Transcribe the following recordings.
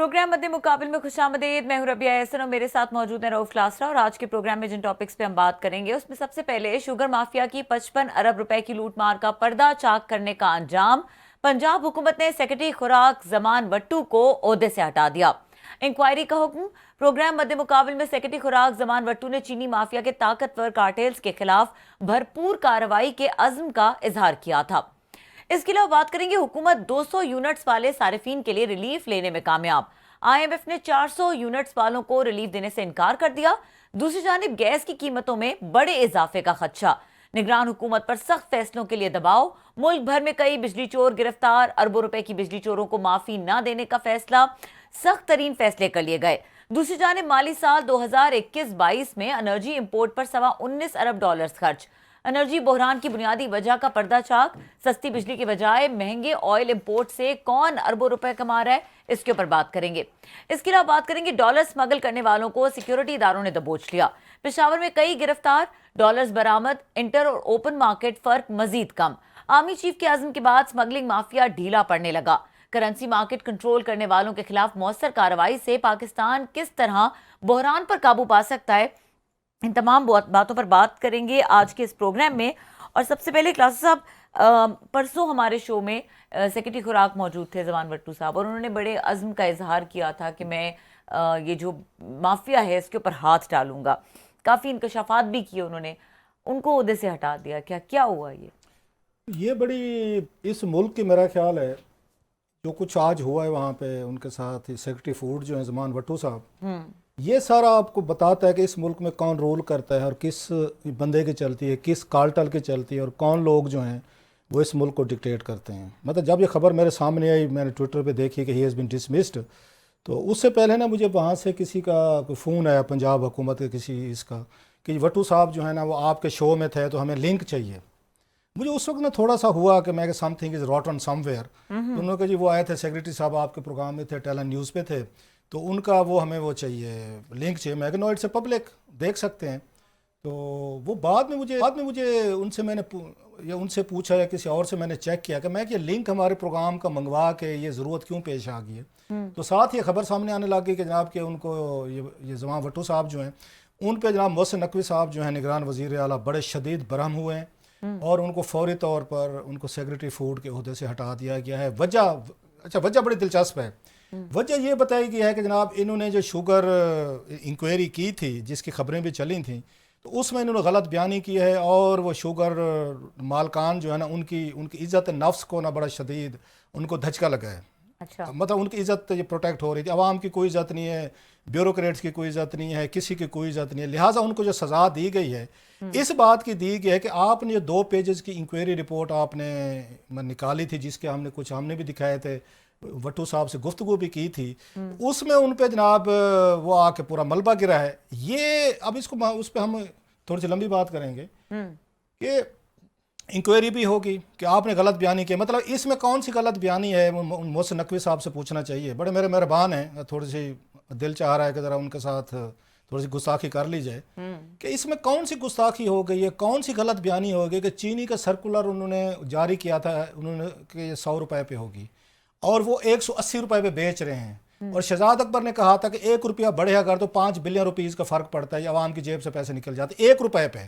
Programme मध्य मुकाबले में खुशामदीद। मैं हूं रबिया एहसन और मेरे साथ मौजूद है रऊफ लासरा। और आज के प्रोग्राम में जिन टॉपिक्स पे हम बात करेंगे उसमें सबसे पहले शुगर माफिया की 55 अरब रुपए की लूटमार का पर्दा चाक करने का अंजाम। पंजाब हुकूमत ने सेक्रेटरी खुराक जमान वट्टू को ओहदे से हटा दिया। इंक्वायरी का हुक्म। प्रोग्राम मध्य मुकाबले में सेक्रेटरी खुराक जमान वट्टू ने चीनी माफिया के ताकतवर कार्टेल्स के खिलाफ भरपूर कार्रवाई के अज़्म का इजहार किया था। इसके अलावा बात करेंगे हुकूमत 200 यूनिट्स वाले सारिफीन के लिए रिलीफ लेने में कामयाब। आईएमएफ ने 400 यूनिट्स वालों को रिलीफ देने से इनकार कर दिया। दूसरी जानिब गैस की कीमतों में बड़े इजाफे का खदशा। निगरान हुकूमत पर सख्त फैसलों के लिए दबाव। मुल्क भर में कई बिजली चोर गिरफ्तार। अरबों रुपए की बिजली चोरों को माफी न देने का फैसला। सख्त तरीन फैसले कर लिए गए। दूसरी जानिब माली साल 2021-22 में एनर्जी इंपोर्ट पर $19 अरब खर्च। एनर्जी बहरान की बुनियादी वजह का पर्दाचाक। सस्ती बिजली के बजाय महंगे ऑयल इंपोर्ट से कौन अरबों रुपए कमा रहा है, इसके ऊपर बात करेंगे। इसके अलावा बात करेंगे डॉलर स्मगल करने वालों को सिक्योरिटी इदारों ने दबोच लिया। पेशावर में कई गिरफ्तार। डॉलर्स बरामद। इंटर और ओपन मार्केट फर्क मजीद कम। आर्मी चीफ के आज़म के बाद स्मगलिंग माफिया ढीला पड़ने लगा। करेंसी मार्केट कंट्रोल करने वालों के खिलाफ मौसर कार्रवाई से पाकिस्तान किस तरह बहरान पर काबू पा सकता है, इन तमाम बातों पर बात करेंगे आज के इस प्रोग्राम में। और सबसे पहले क्लास साहब, परसों हमारे शो में सेक्रेटरी खुराक मौजूद थे जमान वट्टू साहब, और उन्होंने बड़े अज़्म का इजहार किया था कि मैं ये जो माफिया है इसके ऊपर हाथ डालूंगा। काफ़ी इंकशाफात भी किए उन्होंने, उनको ओहदे से हटा दिया। क्या क्या हुआ ये बड़ी इस मुल्क की मेरा ख्याल है जो कुछ आज हुआ है वहाँ पे उनके साथ सेक्रेटरी फूड जो है जमान वट्टू साहब, ये सारा आपको बताता है कि इस मुल्क में कौन रोल करता है और किस बंदे की चलती है, किस कार्टल की चलती है और कौन लोग जो हैं वो इस मुल्क को डिक्टेट करते हैं। मतलब जब ये खबर मेरे सामने आई, मैंने ट्विटर पे देखी कि ही हैज़ बीन डिसमिस्ड, तो उससे पहले ना मुझे वहाँ से किसी का कोई फ़ोन आया पंजाब हुकूमत के किसी इसका कि वट्टू साहब जो है ना वो आपके शो में थे तो हमें लिंक चाहिए। मुझे उस वक्त ना थोड़ा सा हुआ कि मैं समथिंग इज़ रॉटन समवेयर। उन्होंने कहा जी वो आए थे सेक्रेटरी साहब आपके प्रोग्राम में थे, टैलेंट न्यूज़ पे थे, तो उनका वो हमें वो चाहिए, लिंक चाहिए। मैं नो इट्स ए पब्लिक, देख सकते हैं। तो वो बाद में मुझे उनसे पूछा या किसी और से मैंने चेक किया कि मैं कि लिंक हमारे प्रोग्राम का मंगवा के ये ज़रूरत क्यों पेश आ गई है। तो साथ ही खबर सामने आने लग गई कि जनाब के उनको ये जमान वट्टू साहब जो हैं उन पे जनाब मोहसिन नकवी साहब जो हैं निगरान वज़ीर आला बड़े शदीद बरहम हुए हैं और उनको फौरी तौर पर उनको सेक्रेटरी फूड के ओहदे से हटा दिया गया है। वजह बड़ी दिलचस्प है। वजह ये बताई गई है कि जनाब इन्होंने जो शुगर इंक्वायरी की थी जिसकी खबरें भी चली थी, तो उसमें इन्होंने गलत बयानी की है और वो शुगर मालकान जो है ना उनकी इज़्ज़त नफ्स को ना बड़ा शदीद उनको धचका लगा है। अच्छा। मतलब उनकी इज़्ज़त ये प्रोटेक्ट हो रही थी। अवाम की कोई इज़्ज़त नहीं है, ब्यूरोक्रेट्स की कोई इज़्ज़त नहीं है, किसी की कोई इज़्ज़त नहीं है। लिहाजा उनको जो सज़ा दी गई है इस बात की दी गई है कि आपने ये 2 पेजेस की इंक्वायरी रिपोर्ट आपने निकाली थी जिसके हमने भी दिखाए थे, वट्टू साहब से गुफ्तगू भी की थी, उसमें उन पे जनाब वो आके पूरा मलबा गिरा है। ये अब इसको उस पर हम थोड़ी सी लंबी बात करेंगे कि इंक्वायरी भी होगी कि आपने गलत बयानी की। मतलब इसमें कौन सी गलत बयानी है, मोहसिन नकवी साहब से पूछना चाहिए। बड़े मेरे मेहरबान हैं, थोड़ी सी दिल चाह रहा है कि ज़रा उनके साथ थोड़ी सी गुस्ताखी कर ली जाए कि इसमें कौन सी गुस्ताखी हो गई है, कौन सी गलत बयानी हो गई कि चीनी का सर्कुलर उन्होंने जारी किया था उन्होंने कि 100 रुपये पे होगी और वो 180 रुपये पे बेच रहे हैं। और शहजाद अकबर ने कहा था कि 1 रुपया बढ़े अगर तो 5 बिलियन रुपीज़ का फ़र्क पड़ता है, आवाम की जेब से पैसे निकल जाते 1 रुपये पे।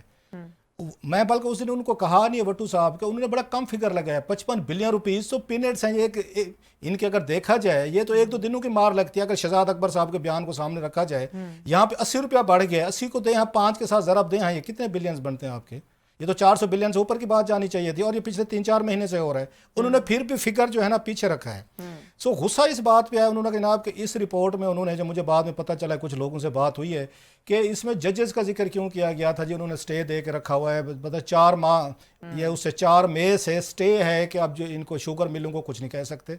मैं बल्कि उस दिन उनको कहा नहीं है वट्टू साहब के, उन्होंने बड़ा कम फिगर लगाया 55 बिलियन रुपीज़। तो पीनेट्स हैं इनके अगर देखा जाए ये तो 1-2 दिनों की मार लगती है। अगर शहजाद अकबर साहब के बयान को सामने रखा जाए, यहाँ पे 80 रुपया बढ़ गया, 80 को दें, यहाँ 5 के साथ ज़रब दें, यहाँ ये कितने बिलियंस बनते हैं आपके? ये तो 400 बिलियन से ऊपर की बात जानी चाहिए थी और ये पिछले 3-4 महीने से हो रहा है। उन्होंने फिर भी फिगर जो है ना पीछे रखा है। सो गुस्सा इस बात पे आया उन्होंने कि जनाब कि इस रिपोर्ट में उन्होंने, जो मुझे बाद में पता चला कुछ लोगों से बात हुई है कि इसमें जजेस का जिक्र क्यों किया गया था जी, उन्होंने स्टे दे के रखा हुआ है। मतलब 4 माह या उससे 4 मई से स्टे है कि अब जो इनको शुगर मिलों को कुछ नहीं कह सकते,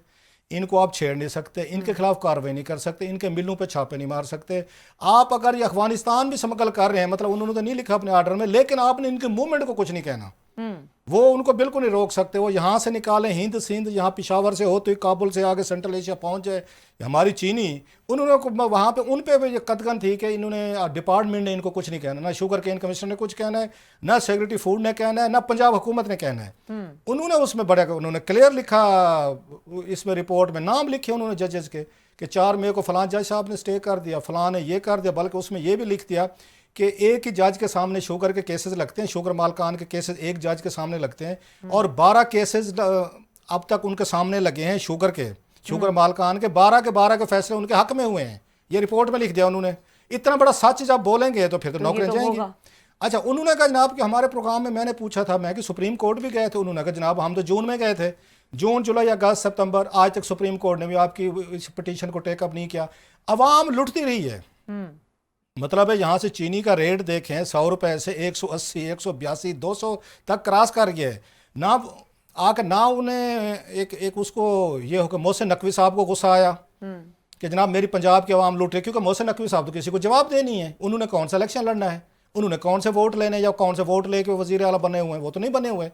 इनको आप छेड़ नहीं सकते, इनके खिलाफ कार्रवाई नहीं कर सकते, इनके मिलों पे छापे नहीं मार सकते। आप अगर ये अफगानिस्तान भी स्मगल कर रहे हैं, मतलब उन्होंने तो नहीं लिखा अपने आर्डर में, लेकिन आपने इनके मूवमेंट को कुछ नहीं कहना, वो उनको बिल्कुल नहीं रोक सकते। वो यहाँ से निकालें हिंद सिंध, यहाँ पिशावर से हो तो काबुल से आगे सेंट्रल एशिया पहुँच जाए, हमारी चीनी, उन्होंने वहाँ पे उन पे ये कदगन थी कि इन्होंने डिपार्टमेंट ने इनको कुछ नहीं कहना, ना शुगर केन कमिश्नर ने कुछ कहना है, ना सेक्रेटरी फूड ने कहना है, ना पंजाब हुकूमत ने कहना है। उन्होंने उसमें बड़ा उन्होंने क्लियर लिखा, इसमें रिपोर्ट में नाम लिखे उन्होंने जजेस के कि 4 मई को फलां जज साहब ने स्टे कर दिया, फलां ने ये कर दिया, बल्कि उसमें ये भी लिख दिया कि एक ही जज के सामने शुगर के केसेस लगते हैं, शुगर मालकान के केसेस एक जज के सामने लगते हैं और 12 केसेस अब तक उनके सामने लगे हैं शुगर मालकान के 12 के फैसले उनके हक में हुए हैं। ये रिपोर्ट में लिख दिया उन्होंने। इतना बड़ा सच जब बोलेंगे तो फिर तो नौकरियां जाएंगी। अच्छा, उन्होंने कहा जनाब कि हमारे प्रोग्राम में मैंने पूछा था मैं कि सुप्रीम कोर्ट भी गए थे, उन्होंने कहा जनाब हम तो जून में गए थे, जून जुलाई अगस्त सितंबर, आज तक सुप्रीम कोर्ट ने भी आपकी इस पिटीशन को टेकअप नहीं किया। अवाम लुटती रही है। मतलब है यहाँ से चीनी का रेट देखें 100 रुपए से 180, 182, 200 तक क्रॉस कर गया है ना। आकर ना उन्हें एक उसको ये हो कि मोहसिन नकवी साहब को गुस्सा आया कि जनाब मेरी पंजाब की आवाम लूट रही, क्योंकि मोहसिन नकवी साहब तो किसी को जवाब देनी है। उन्होंने कौन सा इलेक्शन लड़ना है, उन्होंने कौन से वोट लेने या कौन से वोट लेके वजीर आला बने हुए हैं, वो तो नहीं बने हुए।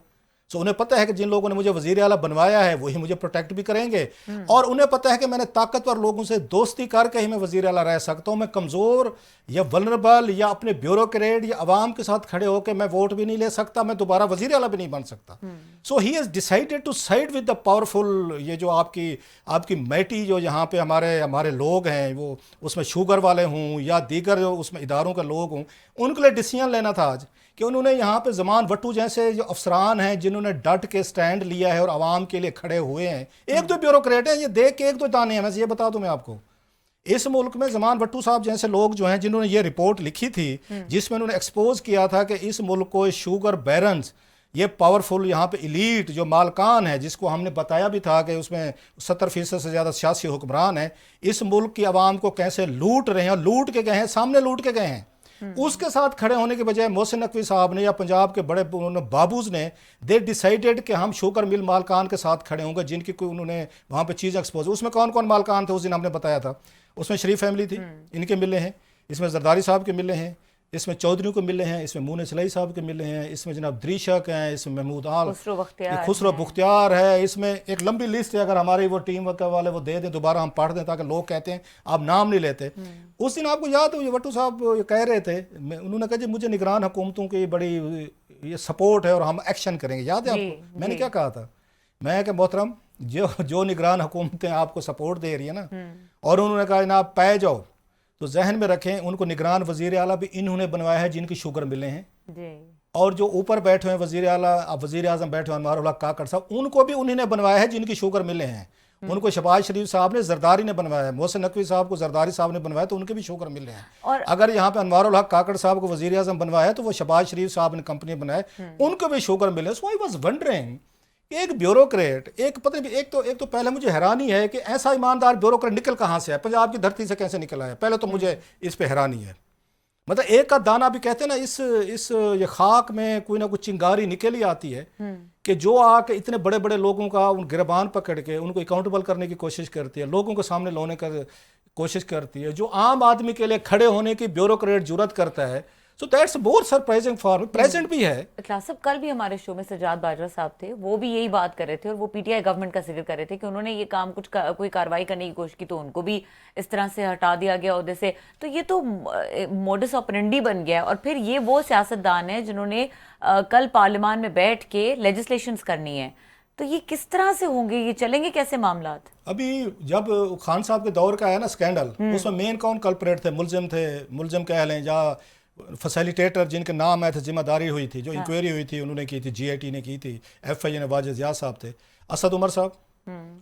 सो उन्हें पता है कि जिन लोगों ने मुझे वजीर आला बनवाया है वही मुझे प्रोटेक्ट भी करेंगे, और उन्हें पता है कि मैंने ताकतवर लोगों से दोस्ती करके ही मैं वजीर आला रह सकता हूँ। मैं कमज़ोर या वल्नरेबल या अपने ब्यूरोक्रेट या अवाम के साथ खड़े होकर मैं वोट भी नहीं ले सकता, मैं दोबारा वजीर आला भी नहीं बन सकता। So he has decided to side with the powerful. ये जो आपकी मैटी जो यहाँ पे हमारे लोग हैं, वो उसमें शुगर वाले हों या दीगर जो उसमें इदारों के लोग हों, उनके लिए डिसीजन लेना था आज कि उन्होंने यहाँ पे ज़मान भट्टू जैसे जो अफसरान हैं जिन्होंने डट के स्टैंड लिया है और आवाम के लिए खड़े हुए हैं। एक दो ब्यूरोक्रेट हैं, ये देख के एक दो दाने हैं। वैसे ये बता दूं मैं आपको, इस मुल्क में ज़मान भट्टू साहब जैसे लोग जो हैं जिन्होंने ये रिपोर्ट लिखी थी जिसमें उन्होंने एक्सपोज किया था कि इस मुल्क को शुगर बैरन्स, ये पावरफुल यहाँ पे इलीट जो मालकान है, जिसको हमने बताया भी था कि उसमें 70% से ज़्यादा सियासी हुक्मरान हैं, इस मुल्क की आवाम को कैसे लूट रहे हैं, और लूट के गए हैं, सामने लूट के गए हैं। उसके साथ खड़े होने के बजाय मोहसिन नकवी साहब ने या पंजाब के बड़े बाबूज ने दे डिसाइडेड कि हम शुगर मिल मालकान के साथ खड़े होंगे जिनकी कोई उन्होंने वहाँ पे चीज़ एक्सपोज। उसमें कौन कौन मालकान थे उस दिन हमने बताया था। उसमें शरीफ फैमिली थी, इनके मिले हैं, इसमें जरदारी साहब के मिले हैं, इसमें चौधरी को मिले हैं, इसमें मून सलाई साहब के मिले हैं, इसमें जनाब द्रीशक हैं, इसमें महमूद आल खुसरो बुख्तियार है, इसमें एक लंबी लिस्ट है। अगर हमारी वो टीम वाले वो दे दें दोबारा हम पढ़ दें ताकि लोग कहते हैं आप नाम नहीं लेते। उस दिन आपको याद हो ये भट्टू साहब ये कह रहे थे, उन्होंने कहा जी मुझे निगरान हुकूमतों की बड़ी ये सपोर्ट है और हम एक्शन करेंगे। याद है आपको मैंने क्या कहा था? मैं कि मोहतरम जो निगरान हुकूमतें आपको सपोर्ट दे रही है ना, और उन्होंने कहा जनाब पै जाओ, तो जहन में रखें उनको निगरान वजीर आला भी इन्होंने बनवाया है जिनकी शुगर मिले हैं, और जो ऊपर बैठे हुए वजीर आला वजीर आजम बैठे हुए अनवारुल हक काकड़ साहब, उनको भी उन्होंने बनवाया है जिनकी शुगर मिले हैं। उनको शहबाज शरीफ साहब ने जरदारी ने बनवाया है, मोहसिन नकवी साहब को जरदारी साहब ने बनवाया तो उनके भी शुगर मिले हैं। और अगर यहाँ पे अनवारुल हक काकड़ साहब को वजीर आजम बनवाया है तो वो शहबाज शरीफ साहब ने कंपनी बनाए, उनको भी शुगर मिले। सो आई वाज वंडरिंग, एक ब्यूरोक्रेट, एक पता नहीं, एक तो पहले मुझे हैरानी है कि ऐसा ईमानदार ब्यूरोक्रेट निकल कहाँ से है, पंजाब की धरती से कैसे निकला है, पहले तो मुझे इस पे हैरानी है। मतलब एक का दाना भी कहते हैं ना, इस ये खाक में कोई ना कोई चिंगारी निकल ही आती है कि जो आके इतने बड़े बड़े लोगों का उन गिरबान पकड़ के उनको अकाउंटेबल करने की कोशिश करती है, लोगों को सामने लाने का कोशिश करती है, जो आम आदमी के लिए खड़े होने की ब्यूरोक्रेट जुर्रत करता है। So that's more surprising for me. Present भी है। इखलास साहब कल भी हमारे शो में सजाद बाजवा साहब थे, वो भी यही बात कर रहे थे और वो पीटीआई गवर्नमेंट का जिक्र कर रहे थे कि उन्होंने ये काम कोई कार्रवाई करने की कोशिश की तो उनको भी इस तरह से हटा दिया गया ओहदे से। तो ये तो मोडस ऑपरेंडी बन गया। और फिर ये वो सियासतदान है जिन्होंने कल पार्लियामान में बैठ के लेजिस्लेशंस करनी है, तो ये किस तरह से होंगे, ये चलेंगे कैसे मामलात? अभी जब खान साहब के दौर का है ना स्कैंडल, उसमें मेन कौन कल्परेट थे, मुलजिम कह लें या फैसिलिटेटर जिनके नाम आए थे, जिम्मेदारी हुई थी, जो इंक्वायरी हुई थी उन्होंने की थी, जीआईटी ने की थी, एफआईए ने वाजिद जिया साहब थे, असद उमर साहब,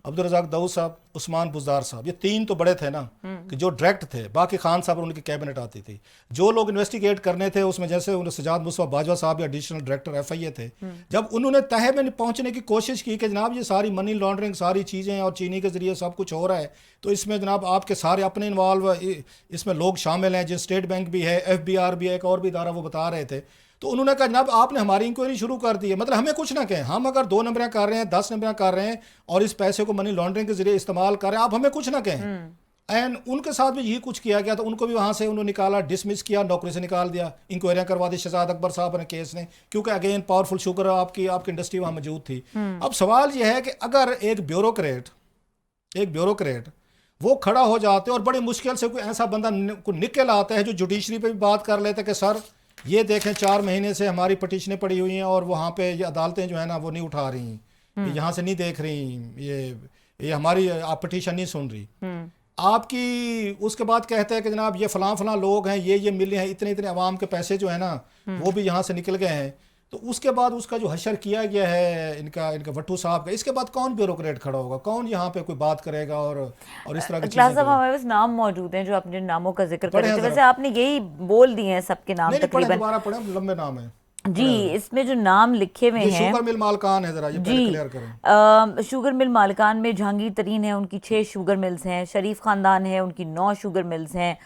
अब्दुल रज़ाक दाऊद साहब, उस्मान बुज़दार साहब, ये तीन तो बड़े थे ना कि जो डायरेक्ट थे। बाकी खान साहब और उनकी कैबिनेट आती थी। जो लोग इन्वेस्टिगेट करने थे उसमें जैसे उन्हें सजाद मुस्तफा बाजवा साहब या एडिशनल डायरेक्टर एफआईए थे, जब उन्होंने तह में पहुंचने की कोशिश की कि जनाब ये सारी मनी लॉन्ड्रिंग सारी चीज़ें और चीनी के जरिए सब कुछ हो रहा है, तो इसमें जनाब आपके सारे अपने इन्वॉल्व इसमें लोग शामिल हैं, जो स्टेट बैंक भी है, FBI भी है, एक और भी इदारा, वो बता रहे थे। तो उन्होंने कहा जनाब आपने हमारी इंक्वायरी शुरू कर दी है, मतलब हमें कुछ ना कहें, हम अगर 2 नंबरें कर रहे हैं, 10 नंबरें कर रहे हैं और इस पैसे को मनी लॉन्ड्रिंग के जरिए इस्तेमाल कर रहे हैं, आप हमें कुछ ना कहें। एंड उनके साथ भी यही कुछ किया गया, तो उनको भी वहाँ से उन्होंने निकाला, डिसमिस किया, नौकरी से निकाल दिया, इंक्वायरियाँ करवा दी शहजाद अकबर साहब ने केस ने, क्योंकि अगेन पावरफुल शुगर आपकी इंडस्ट्री वहाँ मौजूद थी। अब सवाल यह है कि अगर एक ब्यूरोक्रेट वो खड़ा हो जाते और बड़ी मुश्किल से कोई ऐसा बंदा को निकल आता है जो जुडिशरी पे भी बात कर लेते कि सर ये देखें 4 महीने से हमारी पटिशनें पड़ी हुई हैं और वहाँ पे ये अदालतें जो है ना वो नहीं उठा रही, यहाँ से नहीं देख रही, ये हमारी आप पटिशन नहीं सुन रही। आपकी उसके बाद कहते हैं कि जनाब ये फलां फलां लोग हैं, ये मिले हैं, इतने इतने अवाम के पैसे जो है ना वो भी यहाँ से निकल गए हैं। तो उसके बाद उसका जो हशर किया गया है इनका इनका भट्टू साहब का, इसके बाद कौन ब्यूरोक्रेट खड़ा होगा, कौन यहाँ पे कोई बात करेगा और इस तरह की क्लास चीजें साहब करेगा? हमारे पास नाम मौजूद हैं जो अपने नामों का जिक्र कर पढ़े रहे थे, हैं वैसे जरा। आपने यही बोल दिए हैं सबके नाम नहीं नहीं, पढ़े, तकरीबन। दोबारा पढ़े, लंबे नाम है। जी, इसमें जो नाम लिखे हुए ये हैं, शुगर मिल मालकान है, जरा ये पहले जी, क्लियर करें। शुगर मिल मालिकान में जहांगीर तरीन है, उनकी 6 शुगर मिल्स हैं। शरीफ ख़ानदान है, उनकी 9 शुगर मिल्स हैं।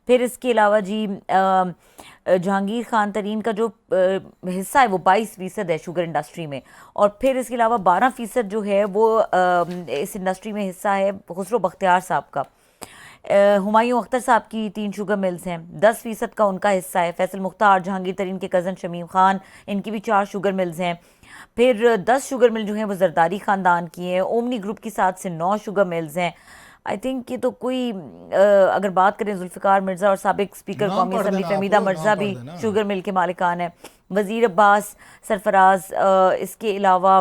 फिर इसके अलावा जी जहांगीर खान तरीन का जो हिस्सा है वो 22% है शुगर इंडस्ट्री में। और फिर इसके अलावा 12% जो है वो इस इंडस्ट्री में हिस्सा है खुसरो बख्तियार साहब का। हुमायूं अख्तर साहब की 3 शुगर मिल्स हैं, 10% का उनका हिस्सा है। फैसल मुख्तार, जहांगीर तरीन के कज़न शमीम खान, इनकी भी 4 शुगर मिल्स हैं। फिर 10 शुगर मिल जो हैं वो जरदारी ख़ानदान की हैं। ओमनी ग्रुप की 7 से 9 शुगर मिल्स हैं। आई थिंक ये तो कोई अगर बात करें जुल्फ़िकार मिर्ज़ा और साबिक स्पीकर नाम कौमी पढ़ असम्बली देना, फहमीदा आप मिर्ज़ा नाम भी पढ़ देना। शुगर मिल के मालिकान हैं। वज़ीर अब्बास, सरफराज, इसके अलावा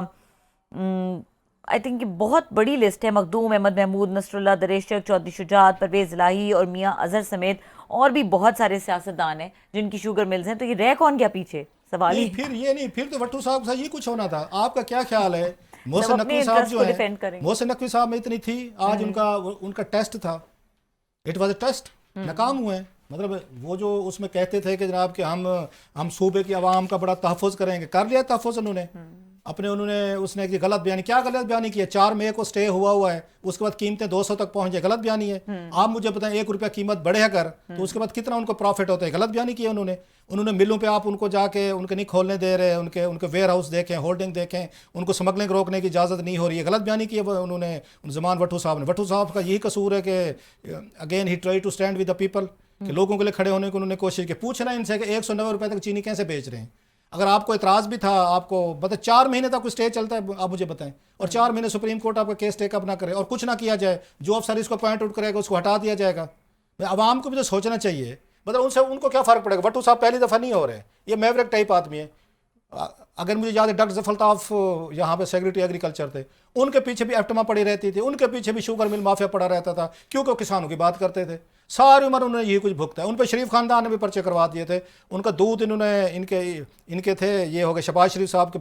आई थिंक ये बहुत बड़ी लिस्ट है। मखदूम, अहमद महमूद, नसरुल्लाह दरेशक, चौधरी शुजात, परवेज़ इलाही और मियाँ अजहर समेत और भी बहुत सारे सियासतदान हैं जिनकी शुगर मिल्स हैं। तो ये रह कौन गया पीछे, सवाल ही नहीं फिर ये नहीं, फिर तो भट्टू साहब के साथ ये कुछ होना था। आपका क्या ख्याल है? सब मोहसिन अपने नकवी साहब इंटरेस्ट जो को है, डिफेंड करेंगे। मोहसिन नकवी साहब में इतनी थी, आज उनका उनका टेस्ट था, इट वाज अ टेस्ट, नाकाम हुए। मतलब वो जो उसमें कहते थे कि जनाब कि हम सूबे की आवाम का बड़ा तहफ़्फ़ुज़ करेंगे, कर लिया तहफ़्फ़ुज़ उन्होंने अपने। उसने एक गलत बयानी, क्या गलत बयानी की है? 4 मई को स्टे हुआ है, उसके बाद कीमतें 200 तक पहुंच जाए, गलत बयानी है। आप मुझे बताएं, 1 रुपया कीमत बढ़े अगर तो उसके बाद कितना उनको प्रॉफिट होता है? गलत बयानी की है उन्होंने मिलों पे आप उनको जाके उनके नहीं खोलने दे रहे, उनके वेयर हाउस देखें, होल्डिंग देखें, उनको स्मगलिंग रोकने की इजाज़त नहीं हो रही है, गलत बयानी की है उन्होंने ज़मान भट्टू साहब ने। भट्टू साहब का यही कसूर है कि अगेन ही try to stand with the people, कि लोगों के लिए खड़े होने की उन्होंने कोशिश की। पूछना इनसे कि 190 रुपये तक चीनी कैसे बेच रहे हैं? अगर आपको इतराज़ भी था, आपको बता 4 महीने तक कोई स्टे चलता है, आप मुझे बताएं, और 4 महीने सुप्रीम कोर्ट आपका केस टेकअप ना करे और कुछ ना किया जाए, जो अफसर इसको पॉइंट आउट करेगा उसको हटा दिया जाएगा। आवाम को भी तो सोचना चाहिए। मतलब उनको क्या फ़र्क पड़ेगा? भट्टू साहब पहली दफ़ा नहीं हो रहे, ये मैवरिक टाइप आदमी है। अगर मुझे याद है, डॉक्टर जफर ताफ यहाँ पे सेक्रेटरी एग्रीकल्चर थे, उनके पीछे भी एप्टमा पड़ी रहती थी, उनके पीछे भी शुगर मिल माफिया पड़ा रहता था, क्योंकि वो किसानों की बात करते थे। सारी उम्र उन्होंने यही कुछ भुगता है। उन पर शरीफ खानदान ने भी पर्चे करवा दिए थे। उनका दूध इनके थे, ये हो गए शहबाज शरीफ साहब के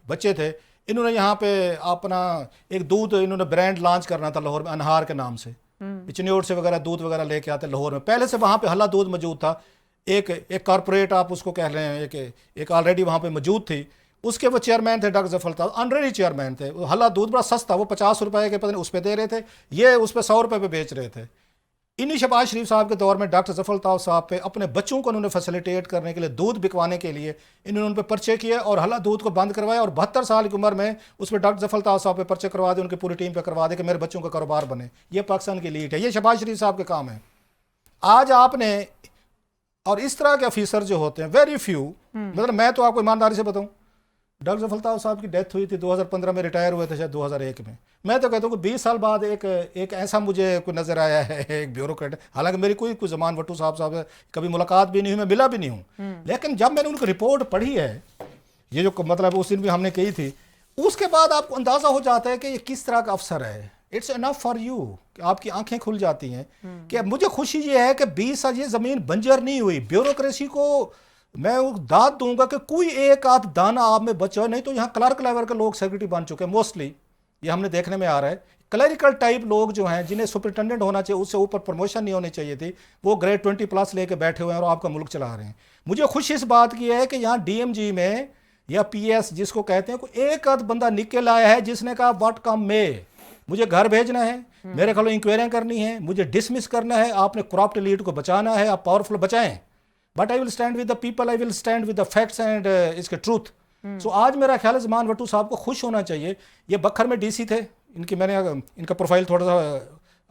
बच्चे थे, इन्होंने यहाँ पे अपना एक दूध इन्होंने ब्रांड लॉन्च करना था लाहौर में, अनहार के नाम से। चिन्योट से वगैरह दूध वगैरह लेके आते लाहौर में, पहले से वहाँ पे हल्ला दूध मौजूद था। एक कॉरपोरेट आप उसको कह रहे हैं, एक ऑलरेडी वहाँ पे मौजूद थी, उसके वो चेयरमैन थे, डॉक्टर जफर ताफ, ऑनरेरी चेयरमैन थे। हल्ला दूध बड़ा सस्ता, वो 50 रुपए के पता नहीं उस पर दे रहे थे, ये उस पर 100 रुपये पे बेच रहे थे। इन्हीं शहबाज शरीफ साहब के दौर में डॉक्टर जफर ताफ साहब पे अपने बच्चों को उन्होंने फैसिलिटेट करने के लिए, दूध बिकवाने के लिए इन्होंने उन पर पर्चे किए और हल्ला दूध को बंद करवाया, और 72 साल की उम्र में उस पर डॉक्टर जफर ताफ साहब पे पर्चे करवा दे, उनकी पूरी टीम पे करवा दे कि मेरे बच्चों का कारोबार बने। ये पाकिस्तान की लीड है, ये शहबाज शरीफ साहब के काम है। आज आपने, और इस तरह के ऑफिसर जो होते हैं वेरी फ्यू, मतलब मैं तो आपको ईमानदारी से बताऊं, डॉक्टर जफर ताफ साहब की डेथ हुई थी 2015 में, रिटायर हुए थे शायद 2001 में। मैं तो कहता हूँ कि 20 साल बाद एक ऐसा मुझे कोई नज़र आया है, एक ब्यूरोक्रेट, हालांकि मेरी कोई ज़मान भट्टू साहब से कभी मुलाकात भी नहीं हुई, मैं मिला भी नहीं हूँ, लेकिन जब मैंने उनकी रिपोर्ट पढ़ी है, ये जो मतलब उस दिन भी हमने कही थी, उसके बाद आपको अंदाज़ा हो जाता है कि ये किस तरह का अफसर है। इट्स इनफ फॉर यू, आपकी आंखें खुल जाती हैं कि मुझे खुशी ये है कि 20 साल ये ज़मीन बंजर नहीं हुई। ब्यूरोक्रेसी को मैं वो दाद दूंगा कि कोई एक आध दाना आप में बचा, नहीं तो यहाँ क्लर्क लेवल के लोग सेक्रेटरी बन चुके हैं मोस्टली, ये हमने देखने में आ रहा है। क्लरिकल टाइप लोग जो हैं, जिन्हें सुपरिटेंडेंट होना चाहिए, उससे ऊपर प्रमोशन नहीं होनी चाहिए थी, वो ग्रेड 20+ लेके बैठे हुए हैं और आपका मुल्क चला रहे हैं। मुझे खुशी इस बात की है कि यहाँ DMG में या PS जिसको कहते हैं, कोई एक आध बंदा निकल आया है जिसने कहा व्हाट कम में, मुझे घर भेजना है, मेरे ख्याल इंक्वायरियाँ करनी है, मुझे डिसमिस करना है, आपने करप्ट लीड को बचाना है, आप पावरफुल बचाएं, but I will stand with the people, I will stand with the facts and इसके ट्रूथ। सो आज मेरा ख्याल है ज़मान भट्टू साहब को खुश होना चाहिए। ये बखर में DC थे, मैंने इनका प्रोफाइल थोड़ा सा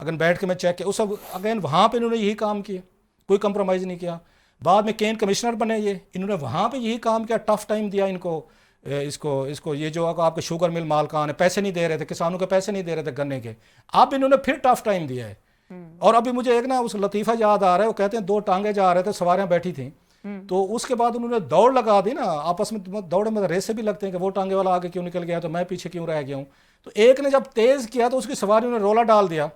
अगर बैठ के मैं चेक किया, उस सब अगेन वहाँ पे इन्होंने यही काम किया, कोई कंप्रोमाइज़ नहीं किया। बाद में केन कमिश्नर बने ये, इन्होंने वहाँ पे यही काम किया, टफ टाइम दिया इनको, इसको ये जो आपके शुगर मिल मालकान है, पैसे नहीं दे रहे थे, किसानों के पैसे नहीं दे रहे थे गन्ने के, अब इन्होंने फिर टफ टाइम दिया है। और अभी मुझे एक ना उस लतीफ़ा याद आ रहा है, वो कहते हैं 2 टांगे जा रहे थे, सवारियाँ बैठी थी, तो उसके बाद उन्होंने दौड़ लगा दी ना, आपस में दौड़े में रेस से भी लगते हैं कि वो टांगे वाला आगे क्यों निकल गया तो मैं पीछे क्यों रह गया हूँ। तो एक ने जब तेज़ किया तो उसकी सवारियों ने रोला डाल दिया,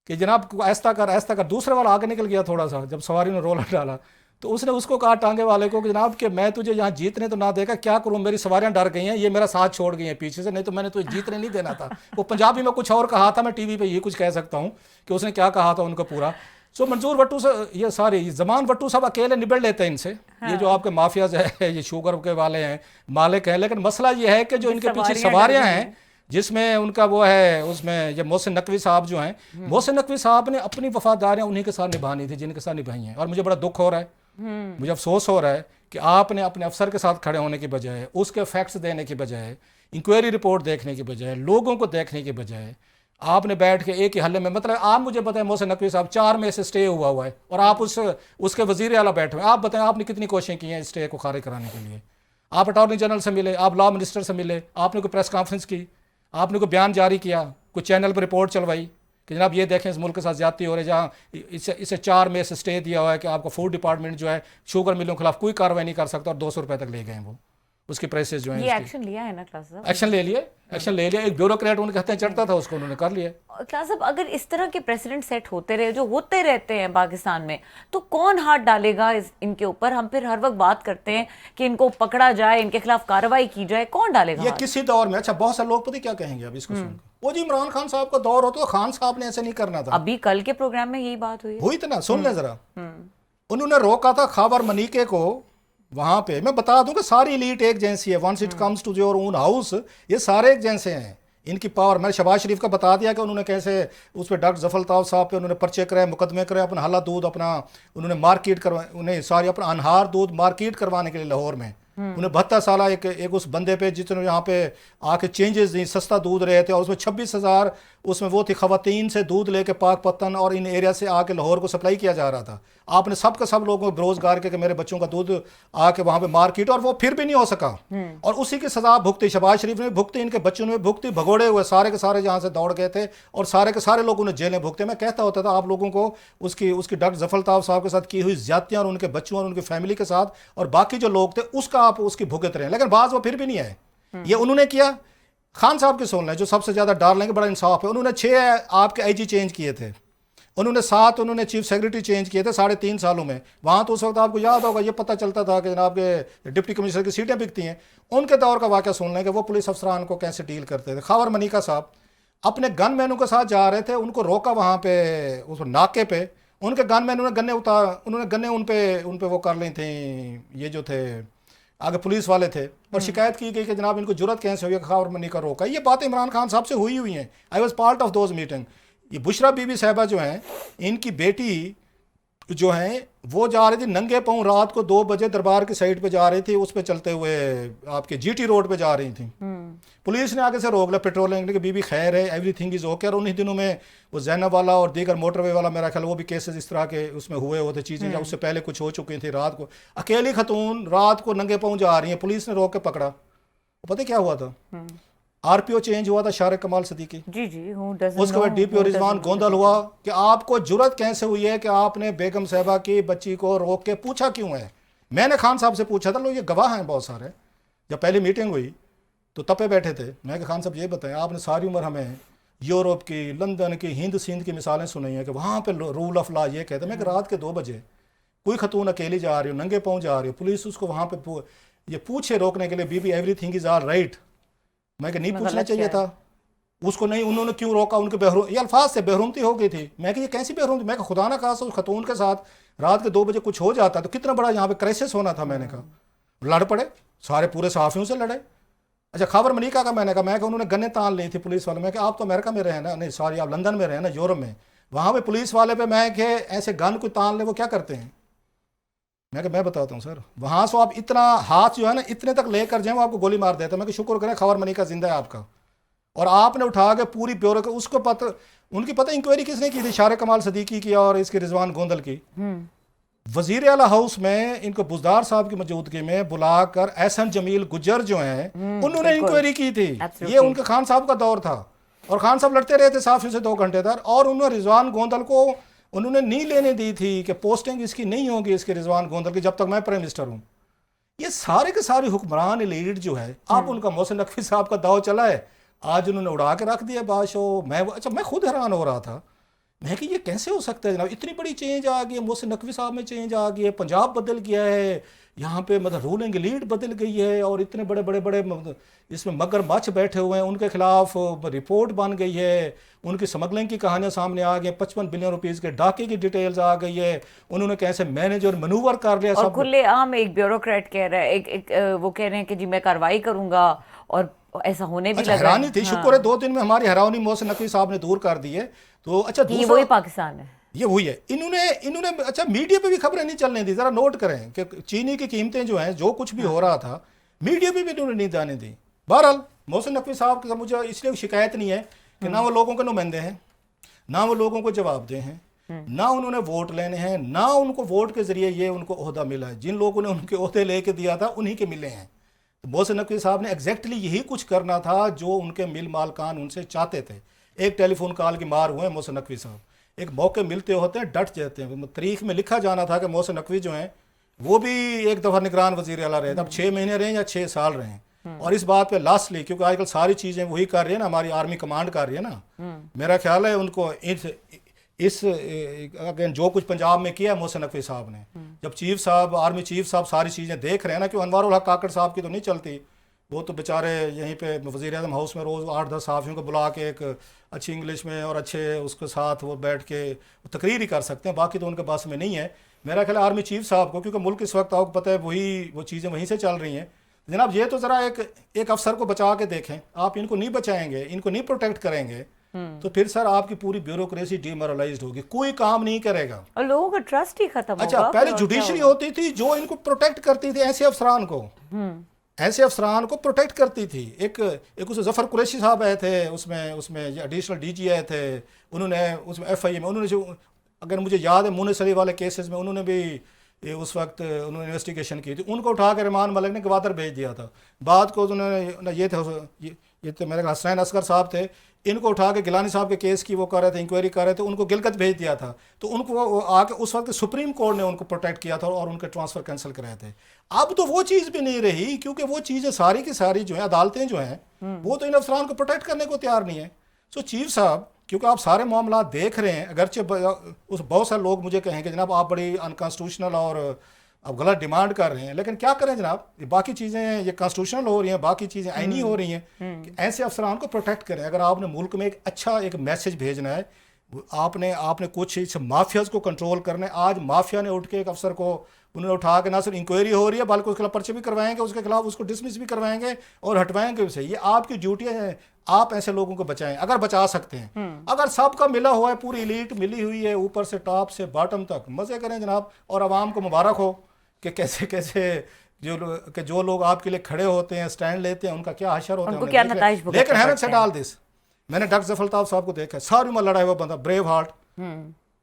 कि जनाब ऐसा कर। दूसरे वाला आगे निकल गया थोड़ा सा, जब सवारी ने रोलर डाला तो उसने उसको कहा टांगे वाले को कि जनाब कि मैं तुझे यहाँ जीतने तो ना देगा, क्या करूँ, मेरी सवारियाँ डर गई हैं, ये मेरा साथ छोड़ गई हैं पीछे से, नहीं तो मैंने तुझे जीतने नहीं देना था। वो पंजाबी में कुछ और कहा था, मैं टीवी पे ये कुछ कह सकता हूँ कि उसने क्या कहा था उनको पूरा। सो मंजूर भट्टू से ये सारे जमान भट्टू सब अकेले निबड़ लेते हैं इनसे। ये जो आपके माफियाज है, ये शुगर के वाले हैं, मालिक हैं, लेकिन मसला ये है कि जो इनके पीछे सवारियाँ हैं, जिसमें उनका वो है, उसमें ये मोहसिन नकवी साहब जो हैं, मोहसिन नकवी साहब ने अपनी वफादारियाँ उन्हीं के साथ निभानी थी जिनके साथ निभाई हैं। और मुझे बड़ा दुख हो रहा है, मुझे अफसोस हो रहा है कि आपने अपने अफसर के साथ खड़े होने की बजाय, उसके फैक्ट्स देने की बजाय, इंक्वायरी रिपोर्ट देखने की बजाय, लोगों को देखने की बजाय, आपने बैठ के एक ही हल्ले में, मतलब आप मुझे बताएं मोहसिन नकवी साहब 4 में से स्टे हुआ है और आप उसके वजीर आला बैठे हुए, आप बताएं आपने कितनी कोशिशें की हैं स्टे को खारिज कराने के लिए। आप अटॉर्नी जनरल से मिले, आप लॉ मिनिस्टर से मिले, आपने कोई प्रेस कॉन्फ्रेंस की, आपने कोई बयान जारी किया, कोई चैनल पर रिपोर्ट चलवाई कि जनाब ये देखें इस मुल्क के साथ ज्यादती हो रही है, जहाँ इसे 4 में से स्टे दिया हुआ है कि आपको फूड डिपार्टमेंट जो है शुगर मिलों के खिलाफ कोई कार्रवाई नहीं कर सकता, और 200 रुपये तक ले गए वो उसकी प्रेसेस जो है। ये एक्शन लिया है ना क्लास साहब? एक्शन ले लिया। एक ब्यूरोक्रेट उनके हत्या चढ़ता था, उसको उन्होंने कर लिया। क्लास साहब, अगर इस तरह के प्रेसिडेंट सेट होते रहे, जो होते रहते हैं पाकिस्तान में, तो कौन हाथ डालेगा इनके ऊपर? हम फिर हर वक्त बात करते हैं कि इनको पकड़ा जाए, इनके खिलाफ कार्रवाई की जाए, कौन डालेगा ये हाथ? किसी दौर में, अच्छा बहुत सारे लोग पता क्या कहेंगे अब इसको सुनकर, वो जी इमरान खान साहब का दौर हो तो खान साहब ने ऐसे नहीं करना था। अभी कल के प्रोग्राम में यही बात हुई था ना, सुन ले जरा। उन्होंने रोका था खैबर मनीके को वहां पे। मैं बता दूं कि सारी एलीट एक जैसी है, once it comes to your own house, ये सारे एक जैसे हैं। इनकी पावर, मैंने शहबाज शरीफ का बता दिया कि उन्होंने कैसे उस पर डॉक्टर जफर अल्ताफ साहब पे उन्होंने पर्चे कराए, मुकदमे कराए, अपना हला दूध अपना उन्होंने मार्केट करवा, उन्हें सारी अपना अनहार दूध मार्केट करवाने के लिए लाहौर में उन्हें 72 साल एक उस बंदे पे जितने यहाँ पे आके चेंजेस दी, सस्ता दूध रहे थे, और उसमें 26,000 उसमें वो थी खवातीन से दूध लेके पाकपत्तन और इन एरिया से आके लाहौर को सप्लाई किया जा रहा था। आपने सब का सब लोगों को बेरोजगार के मेरे बच्चों का दूध आके वहाँ पे मार्केट, और वो फिर भी नहीं हो सका, और उसी की सजा भुगती, शहबाज शरीफ ने भुगती, इनके बच्चों ने भुगती, भगोड़े हुए सारे के सारे जहाँ से दौड़ गए थे, और सारे के सारे लोगों ने जेलें भुगते। मैं कहता होता था आप लोगों को उसकी डॉक्टर जफर अल्ताफ साहब के साथ की हुई ज्यादतियाँ और उनके बच्चों और उनकी फैमिली के साथ और बाकी जो लोग थे उसका आप उसकी भुगत रहे हैं, लेकिन बाज वो फिर भी नहीं आए। ये उन्होंने किया। खान साहब की सुन लें, जो सबसे ज्यादा डार्लिंग, बड़ा इंसाफ है, उन्होंने 6 आपके आईजी चेंज किए थे, उन्होंने 7 उन्होंने चीफ सेक्रेटरी चेंज किए थे 3.5 सालों में। वहाँ तो उस वक्त आपको याद होगा, ये पता चलता था कि जनाब के डिप्टी कमिश्नर की सीटें बिकती हैं। उनके दौर का वाक़या सुन लें कि वो पुलिस अफसरान को कैसे डील करते थे। खैबर मनीका साहब अपने गन मैनों के साथ जा रहे थे, उनको रोका वहाँ पे उस नाके पे, उनके गन मैन उन्होंने गन्ने उन्होंने गन्ने उन पे वो कर ली थी, ये जो थे आगे पुलिस वाले थे, और शिकायत की गई कि जनाब इनको जुर्रत कैसे हुई खैबर मनीका रोका। ये बातें इमरान खान साहब से हुई हैं। I was part of those meeting. ये बुशरा बीबी साहबा जो हैं, इनकी बेटी जो हैं वो जा रही थी नंगे पाँव, रात को 2 बजे दरबार की साइड पे जा रही थी, उस पे चलते हुए आपके जीटी रोड पे जा रही थी। पुलिस ने आगे से रोक लिया पेट्रोलिंग कि बीबी खैर है, एवरीथिंग इज ओके। और उन्हीं दिनों में वो जैनब वाला और दीगर मोटरवे वाला मेरा ख्याल वो भी केसेस इस तरह के उसमें हुए होते चीज़ें, या उससे पहले कुछ हो चुकी थी। रात को अकेली खतून रात को नंगे पाँव जा रही है, पुलिस ने रोक के पकड़ा। पता क्या हुआ था? आरपीओ चेंज हुआ था शारिक कमाल सदीकी, जी, उसके बाद डीपीओ रिजवान गोंदल हुआ कि आपको जुर्रत कैसे हुई है कि आपने बेगम साहबा की बच्ची को रोक के पूछा क्यों है। मैंने खान साहब से पूछा था, लोग ये गवाह हैं बहुत सारे, जब पहली मीटिंग हुई तो तपे बैठे थे। मैं कि खान साहब ये बताएं, आपने सारी उम्र हमें यूरोप की, लंदन की, हिंद सिंध की मिसालें सुनाई हैं कि वहाँ पे रूल ऑफ लॉ ये कहते हैं। मैं कि रात के 2 बजे कोई खतून अकेली जा रही हो, नंगे पाँव जा रही हो, पुलिस उसको वहाँ पे ये पूछे रोकने के लिए, बीबी एवरीथिंग इज ऑल राइट। मैं कि नहीं पूछना चाहिए था उसको, नहीं उन्होंने क्यों रोका? उनके ये अल्फाज से बेहरूमती हो गई थी। मैं कि ये कैसी बेहरूमती? मैं कि खुदा ना खासा उस खतून के साथ रात के 2 बजे कुछ हो जाता तो कितना बड़ा यहाँ पे क्राइसिस होना था। मैंने कहा लड़ पड़े, सारे पूरे सहाफ़ियों से लड़े। अच्छा खैबर मनीका का मैंने कहा उन्होंने गन्ने तान ली थी पुलिस वाले। मैं कि आप तो अमेरिका में रहे ना, नहीं सॉरी आप लंदन में रहे ना, यूरोप में, वहाँ पे पुलिस वाले पे मैं कि ऐसे गन कोई तान ले वो क्या करते हैं? मैं बताता हूँ सर, वहाँ से आप इतना हाथ जो है ना इतने तक लेकर जाए वो आपको गोली मार देता है। मैं कि शुक्र करें खैबर मनीका जिंदा है आपका, और आपने उठा के पूरी ब्यूरो को उसको पता, उनकी पता इंक्वायरी किसने की थी? शारिक कमाल सदीकी की और इसके रिजवान गोंदल की। वजीर आला हाउस में इनको बुजदार साहब की मौजूदगी में बुलाकर एहसन जमील गुजर जो हैं उन्होंने इंक्वायरी की थी। ये उनके खान साहब का दौर था, और खान साहब लड़ते रहे थे साफियों से 2 घंटे तक, और उन्होंने रिजवान गोंदल को उन्होंने नहीं लेने दी थी कि पोस्टिंग इसकी नहीं होगी, इसके रिजवान गोंदल की, जब तक मैं प्राइम मिनिस्टर हूँ। ये सारे के सारे हुक्मरान लीड जो है, आप उनका मोहसिन नकवी साहब का दाव चला है, आज उन्होंने उड़ा के रख दिया बादशाह। मैं खुद हैरान हो रहा था। मैं कि ये कैसे हो सकता है जनाब, इतनी बड़ी चेंज आ गई है, मोहसिन नकवी साहब में चेंज आ गई है, पंजाब बदल गया है, यहाँ पे मतलब रूलिंग लीड बदल गई है, और इतने बड़े बड़े बड़े इसमें मगरमच्छ बैठे हुए हैं, उनके खिलाफ रिपोर्ट बन गई है, उनकी स्मगलिंग की कहानियाँ सामने आ गई, 55 बिलियन रुपीज़ के डाके की डिटेल्स आ गई है, उन्होंने कैसे मैनेज और मनूवर कर लिया और सब। खुलेआम एक ब्यूरोक्रेट कह रहा है, वो कह रहे हैं कि जी मैं कार्रवाई करूंगा, और ऐसा होने भी अच्छा, लगा हैरानी है। थी, शुक्र है 2 दिन में हमारी हैरानी मोहसिन नकवी साहब ने दूर कर दी है। तो अच्छा, कि ये दूसरा वही पाकिस्तान है। ये वही है। इन्होंने अच्छा, मीडिया पे भी खबरें नहीं चलने दी। जरा नोट करें कि चीनी की कीमतें जो हैं, जो कुछ भी हो रहा था, मीडिया पे भी इन्होंने नहीं जाने दी। बहरहाल मोहसिन नकवी साहब की मुझे इसलिए शिकायत नहीं है कि ना वो लोगों के नुमाइंदे हैं, ना वो लोगों को जवाबदेह हैं, ना उन्होंने वोट लेने हैं, ना उनको वोट के जरिए ये उनको ओहदा मिला है। जिन लोगों ने उनके ओहदे लेके दिया था उन्हीं के मिले हैं। तो मोहसिन नकवी साहब ने एग्जैक्टली यही कुछ करना था जो उनके मिल मालकान उनसे चाहते थे। एक टेलीफोन कॉल की मार हुए मोहसिन नकवी साहब, एक मौके मिलते होते हैं डट जाते हैं। तारीख में लिखा जाना था कि मोहसिन नकवी जो हैं वो भी एक दफ़ा निगरान वज़ीर आला रहे, अब 6 महीने रहे या 6 साल रहे। और इस बात पे लास्टली, क्योंकि आजकल सारी चीज़ें वही कर रही है ना, हमारी आर्मी कमांड कर रही है ना, मेरा ख्याल है उनको इस अगेन जो कुछ पंजाब में किया मोहसिन नकवी साहब ने, जब चीफ साहब, आर्मी चीफ साहब सारी चीज़ें देख रहे हैं ना, कि अनवारुल हक काकड़ साहब की तो नहीं चलती, वो तो बेचारे यहीं पे वज़ीर आज़म हाउस में रोज़ 8-10 सहाफ़ियों को बुला के एक अच्छी इंग्लिश में और अच्छे उसके साथ वो बैठ के तकरीर ही कर सकते हैं, बाकी तो उनके पास में नहीं है। मेरा ख्याल है आर्मी चीफ साहब को, क्योंकि मुल्क इस वक्त आपको पता है वो चीज़ें वहीं से चल रही हैं। जनाब ये तो ज़रा एक अफसर को बचा के देखें, आप इनको नहीं बचाएंगे, इनको नहीं प्रोटेक्ट करेंगे, तो फिर सर आपकी पूरी ब्यूरोक्रेसी डिमोरलाइज्ड होगी, कोई काम नहीं करेगा और लोगों का ट्रस्ट ही खत्म होगा। अच्छा, पहले जुडिशरी होती थी जो इनको प्रोटेक्ट करती थी, ऐसे अफसरान को, ऐसे अफसरान को प्रोटेक्ट करती थी। एक उसमें जफ़र कुरैशी साहब आए थे, उसमें एडिशनल डीजी आए थे, उन्होंने उसमें FIA में उन्होंने जो, अगर मुझे याद है मुनिस अली वाले केसेस में उन्होंने भी उस वक्त उन्होंने इन्वेस्टिगेशन की थी, उनको उठा के रहमान मलिक ने गवादर भेज दिया था। बाद को उन्होंने ये तो मेरे हसनैन असगर साहब थे, इनको उठा के गिलानी साहब के केस की वो कर रहे थे, इंक्वायरी कर रहे थे, उनको गिलगत भेज दिया था। तो उनको आके उस वक्त सुप्रीम कोर्ट ने उनको प्रोटेक्ट किया था और उनके ट्रांसफ़र कैंसिल कराए थे। अब तो वो चीज़ भी नहीं रही, क्योंकि वो चीज़ें सारी की सारी जो है, अदालतें जो हैं वो तो इन अफसरान को प्रोटेक्ट करने को तैयार नहीं है। सो चीफ साहब, क्योंकि आप सारे मामला देख रहे हैं, अगरचे उस बहुत सारे लोग मुझे कहेंगे जनाब आप बड़ी अनकॉन्स्टिट्यूशनल और आप गलत डिमांड कर रहे हैं, लेकिन क्या करें जनाब, ये बाकी चीज़ें ये कॉन्स्टिट्यूशनल हो रही हैं, बाकी चीज़ें आईनी हो रही हैं, कि ऐसे अफसरान को प्रोटेक्ट करें। अगर आपने मुल्क में एक अच्छा एक मैसेज भेजना है, आपने कुछ इस माफियाज को कंट्रोल करना है। आज माफिया ने उठ के एक अफसर को उन्होंने उठा के ना सिर्फ इंक्वायरी हो रही है, बल्कि उसके खिलाफ पर्चे भी करवाएंगे, उसके खिलाफ उसको डिसमिस भी करवाएंगे और हटवाएंगे उसे। ये आपकी ड्यूटी है, आप ऐसे लोगों को बचाएं अगर बचा सकते हैं। अगर सबका मिला हुआ है, पूरी एलीट मिली हुई है, ऊपर से टॉप से बॉटम तक, मज़े करें जनाब, और आवाम को मुबारक हो कि कैसे कैसे जो लोग आपके लिए खड़े होते हैं, स्टैंड लेते हैं, उनका क्या हशर होता है। लेकिन हैरत से डाल दिस, मैंने डॉक्टर जफर अल्ताफ साहब को देखा, सारी उम्र लड़ा हुआ बंदा, ब्रेव हार्ट,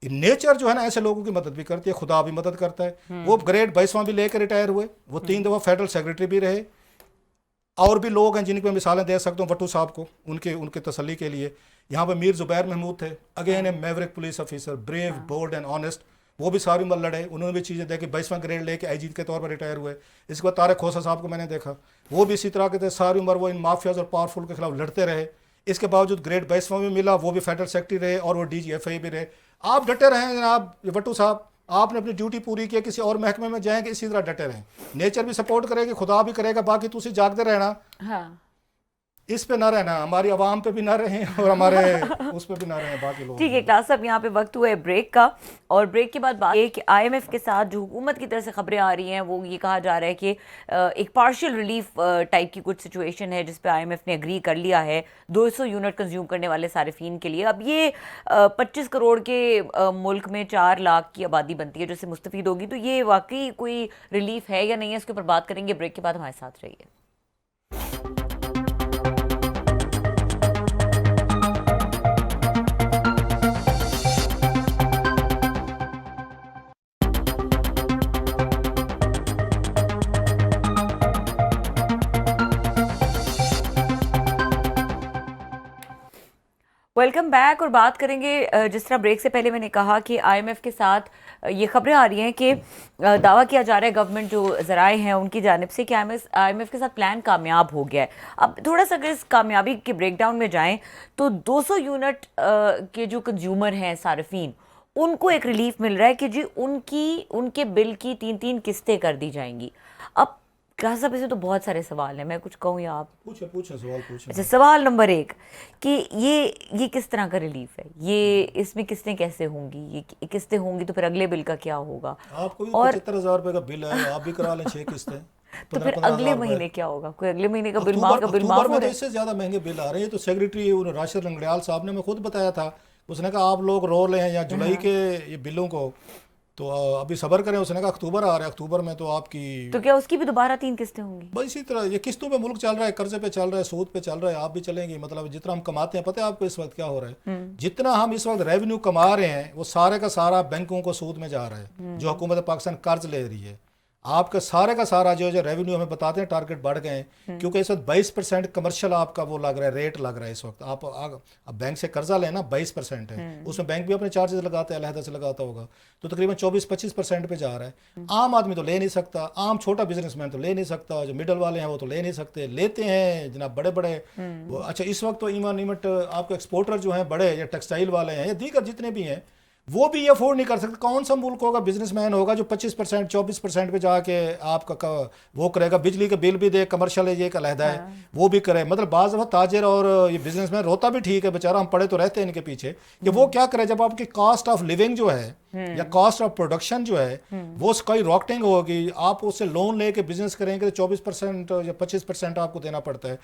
नेचर जो है ना ऐसे लोगों की मदद भी करती है, खुदा भी मदद करता है। वो ग्रेड 22वां भी लेकर रिटायर हुए, वो 3 दफ़ा फेडरल सेक्रेटरी भी रहे। और भी लोग हैं जिनकी मैं मिसालें दे सकता हूँ, भट्टू साहब को, उनके तसल्ली के लिए। यहाँ पे मीर जुबैर महमूद थे, again a maverick police officer, brave, bold and honest, वो भी सारी उम्र लड़े, उन्होंने भी चीज़ें देखी, 22वां ग्रेड लेके IG के तौर पर रिटायर हुए। इसके बाद तारिक खोसा साहब को मैंने देखा, वो भी इसी तरह के थे, सारी उम्र वो इन माफियाज और पावरफुल के खिलाफ लड़ते रहे। इसके बावजूद ग्रेड 22वां भी मिला, वो भी फेडरल सेक्रेटरी रहे और वो DG FIA भी रहे। आप डटे रहें जनाब भट्टू साहब, आपने अपनी ड्यूटी पूरी की, किसी और महकमे में जाएंगे इसी तरह डटे रहें। नेचर भी सपोर्ट करेगी, खुदा भी करेगा, बाकी तुसी जागते रहना। हाँ। इस पे ना रहना, हमारी आवाम पे भी ना रहें और हमारे उस पे भी ना रहें बाकी लोग। ठीक है क्लास साहब, यहाँ पे वक्त हुआ है ब्रेक का, और ब्रेक के बाद बात ये कि IMF के साथ जो हुकूमत की तरफ से खबरें आ रही हैं, वो ये कहा जा रहा है कि एक पार्शियल रिलीफ टाइप की कुछ सिचुएशन है जिस पे IMF ने एग्री कर लिया है 200 यूनिट कंज्यूम करने वाले सारिफीन के लिए। अब ये 25 करोड़ के मुल्क में 4 लाख की आबादी बनती है जिससे मुस्तफीद होगी, तो ये वाकई कोई रिलीफ है या नहीं है, इसके ऊपर बात करेंगे। ब्रेक के बाद हमारे साथ रहिए। Welcome back. और बात करेंगे जिस तरह ब्रेक से पहले मैंने कहा कि आईएमएफ के साथ ये खबरें आ रही हैं कि दावा किया जा रहा है गवर्नमेंट जो जराए हैं उनकी जानिब से कि आईएमएफ के साथ प्लान कामयाब हो गया है। अब थोड़ा सा अगर इस कामयाबी के ब्रेकडाउन में जाएं तो 200 यूनिट के जो कंज्यूमर हैं सार्फिन, उनको एक रिलीफ मिल रहा है कि जी उनके बिल की 3-3 किस्तें कर दी जाएंगी। अब क्या साहब, इसमें तो बहुत सारे सवाल हैं, मैं कुछ कहूँ या आप? पूछे सवाल पूछे। अच्छा, सवाल नंबर 1 कि ये किस तरह का रिलीफ है, ये इसमें किस्तें कैसे होंगी, ये किस्तें होंगी तो फिर अगले बिल का क्या होगा? आपको भी और 75,000 रुपए का बिल है, आप भी करा लें 6 किस्तें। तो फिर अगले महीने क्या होगा? कोई अगले महीने का बिल अक्टूबर माफ में हो तो रहा है? इससे ज्यादा महंगे बिल आ रहे हैं। तो सेक्रेटरी राशिद रंगड़ियाल साहब ने, मैं खुद बताया था, उसने कहा आप लोग रो रहे हैं या जुलाई के ये बिलों को, तो अभी सब्र करें। उसने कहा अक्टूबर आ रहा है, अक्टूबर में तो आपकी, तो क्या उसकी भी दोबारा 3 किस्तें होंगी? बस इसी तरह ये किस्तों पे मुल्क चल रहा है, कर्जे पे चल रहा है, सूद पे चल रहा है, आप भी चलेंगे। मतलब जितना हम कमाते हैं, पता है आपको इस वक्त क्या हो रहा है? जितना हम इस वक्त रेवेन्यू कमा रहे हैं वो सारे का सारा बैंकों को सूद में जा रहा है, जो हुकूमत पाकिस्तान कर्ज ले रही है। आपका सारे का सारा जो रेवेन्यू हमें बताते हैं टारगेट बढ़ गए हैं, क्योंकि इस वक्त 22% कमर्शियल आपका वो लग रहा है, रेट लग रहा है इस वक्त। आप बैंक से कर्जा लेना 22% है, उसमें बैंक भी अपने चार्जेस लगाते हैं, अलहदा से लगाता होगा, तो तकरीबन 24-25% पे जा रहा है। आम आदमी तो ले नहीं सकता, आम छोटा बिजनेसमैन तो ले नहीं सकता, जो मिडल वाले हैं वो तो ले नहीं सकते। लेते हैं जनाब बड़े बड़े अच्छा इस वक्त तो इवन आपके एक्सपोर्टर जो हैं बड़े, या टेक्सटाइल वाले हैं या दीगर जितने भी हैं, वो भी ये अफोर्ड नहीं कर सकते। कौन सा मुल्क होगा, बिजनेसमैन होगा जो 25% 24% पे जाके आपका वो करेगा? बिजली का बिल भी दे, कमर्शियल है ये एक अलहदा है, वो भी करे। मतलब बाज़ दफ़ा ताजर और ये बिजनेसमैन रोता भी ठीक है बेचारा, हम पड़े तो रहते हैं इनके पीछे कि वो क्या करे जब आपकी कॉस्ट ऑफ लिविंग जो है या कॉस्ट ऑफ प्रोडक्शन जो है वो स्काई रॉकेटिंग होगी। आप उससे लोन लेके बिजनेस करेंगे तो 24% या 25% आपको देना पड़ता है।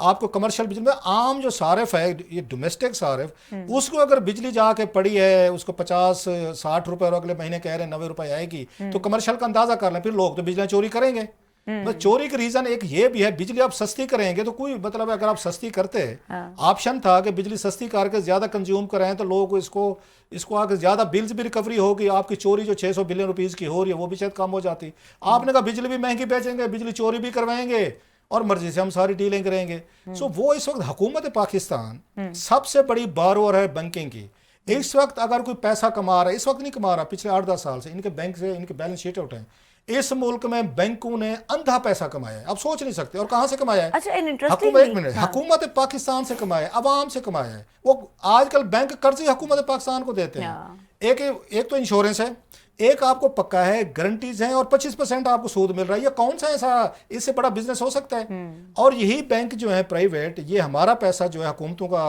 आपको कमर्शियल बिजनेस में आम जो सारिफ है, ये डोमेस्टिक सारिफ, उसको अगर बिजली जाके पड़ी है उसको 50-60 रुपए और अगले महीने कह रहे हैं 90 रुपए आएगी, तो कमर्शियल का अंदाजा कर लें, फिर लोग तो बिजली चोरी करेंगे। बस चोरी का रीजन एक ये भी है, बिजली आप सस्ती करेंगे तो कोई मतलब अगर आप सस्ती करते, ऑप्शन था कि बिजली सस्ती करके ज्यादा कंज्यूम कराएं तो लोग इसको आगे ज्यादा बिल्स भी रिकवरी होगी, आपकी चोरी जो 600 बिलियन रुपीस की हो रही है वो भी शायद कम हो जाती। आपने कहा बिजली भी महंगी बेचेंगे, बिजली चोरी भी करवाएंगे और मर्जी से हम सारी डीलिंग करेंगे। सो वो इस वक्त हुकूमत पाकिस्तान सबसे बड़ी बारोअर है बैंकिंग की। इस वक्त अगर कोई पैसा कमा रहा है, इस वक्त नहीं कमा रहा, पिछले 8-10 साल से इनके बैंक से इनके बैलेंस शीट उठाएं, इस मुल्क में बैंकों ने अंधा पैसा कमाया है, आप सोच नहीं सकते। और कहां से कमाया है? अच्छा, हुकूमत पाकिस्तान से कमाया है, अवाम से कमाया है। वो आजकल बैंक कर्ज ही हुकूमत पाकिस्तान को देते हैं। एक तो इंश्योरेंस है, एक आपको पक्का है, गारंटीज हैं, और 25% आपको सूद मिल रहा है। ये कौन सा ऐसा इससे बड़ा बिजनेस हो सकता है? और यही बैंक जो है प्राइवेट, ये हमारा पैसा जो है हुकूमतों का,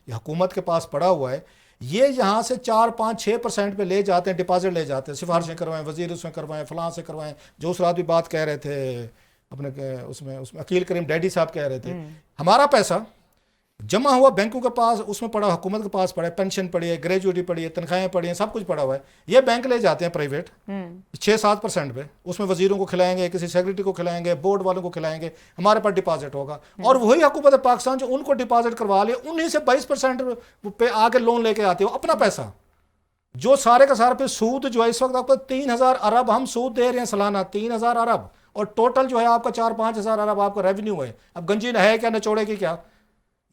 हुकूमत के पास पड़ा हुआ है, ये यहाँ से 4-5-6% पे ले जाते हैं, डिपॉजिट ले जाते हैं, सिफारिशें करवाएं, वजीर उसमें करवाएं, फलां से करवाएं। जो उस रात भी बात कह रहे थे अपने उसमें अकील करीम डैडी साहब कह रहे थे, हमारा पैसा जमा हुआ बैंकों के पास, उसमें पड़ा, हुकूमत के पास पड़ा है, पेंशन पड़ी है, ग्रेजुएटी पड़ी है, तनख्वाहें पड़ी हैं, सब कुछ पड़ा हुआ है। ये बैंक ले जाते हैं प्राइवेट 6-7% पे, उसमें वजीरों को खिलाएंगे, किसी सेक्रेटरी को खिलाएंगे, बोर्ड वालों को खिलाएंगे, हमारे पास डिपॉजिट होगा। और वही हुकूमत पाकिस्तान जो उनको डिपॉजिट करवा ले, उन्हीं से 22% पे आके लोन लेके आते हो अपना पैसा, जो सारे का सारा पे सूद जो है इस वक्त आपको 3,000 अरब हम सूद दे रहे हैं सालाना, 3,000 अरब, और टोटल जो है आपका 4-5 हज़ार अरब आपका रेवेन्यू है। अब गंजी है क्या, नचोड़े की क्या,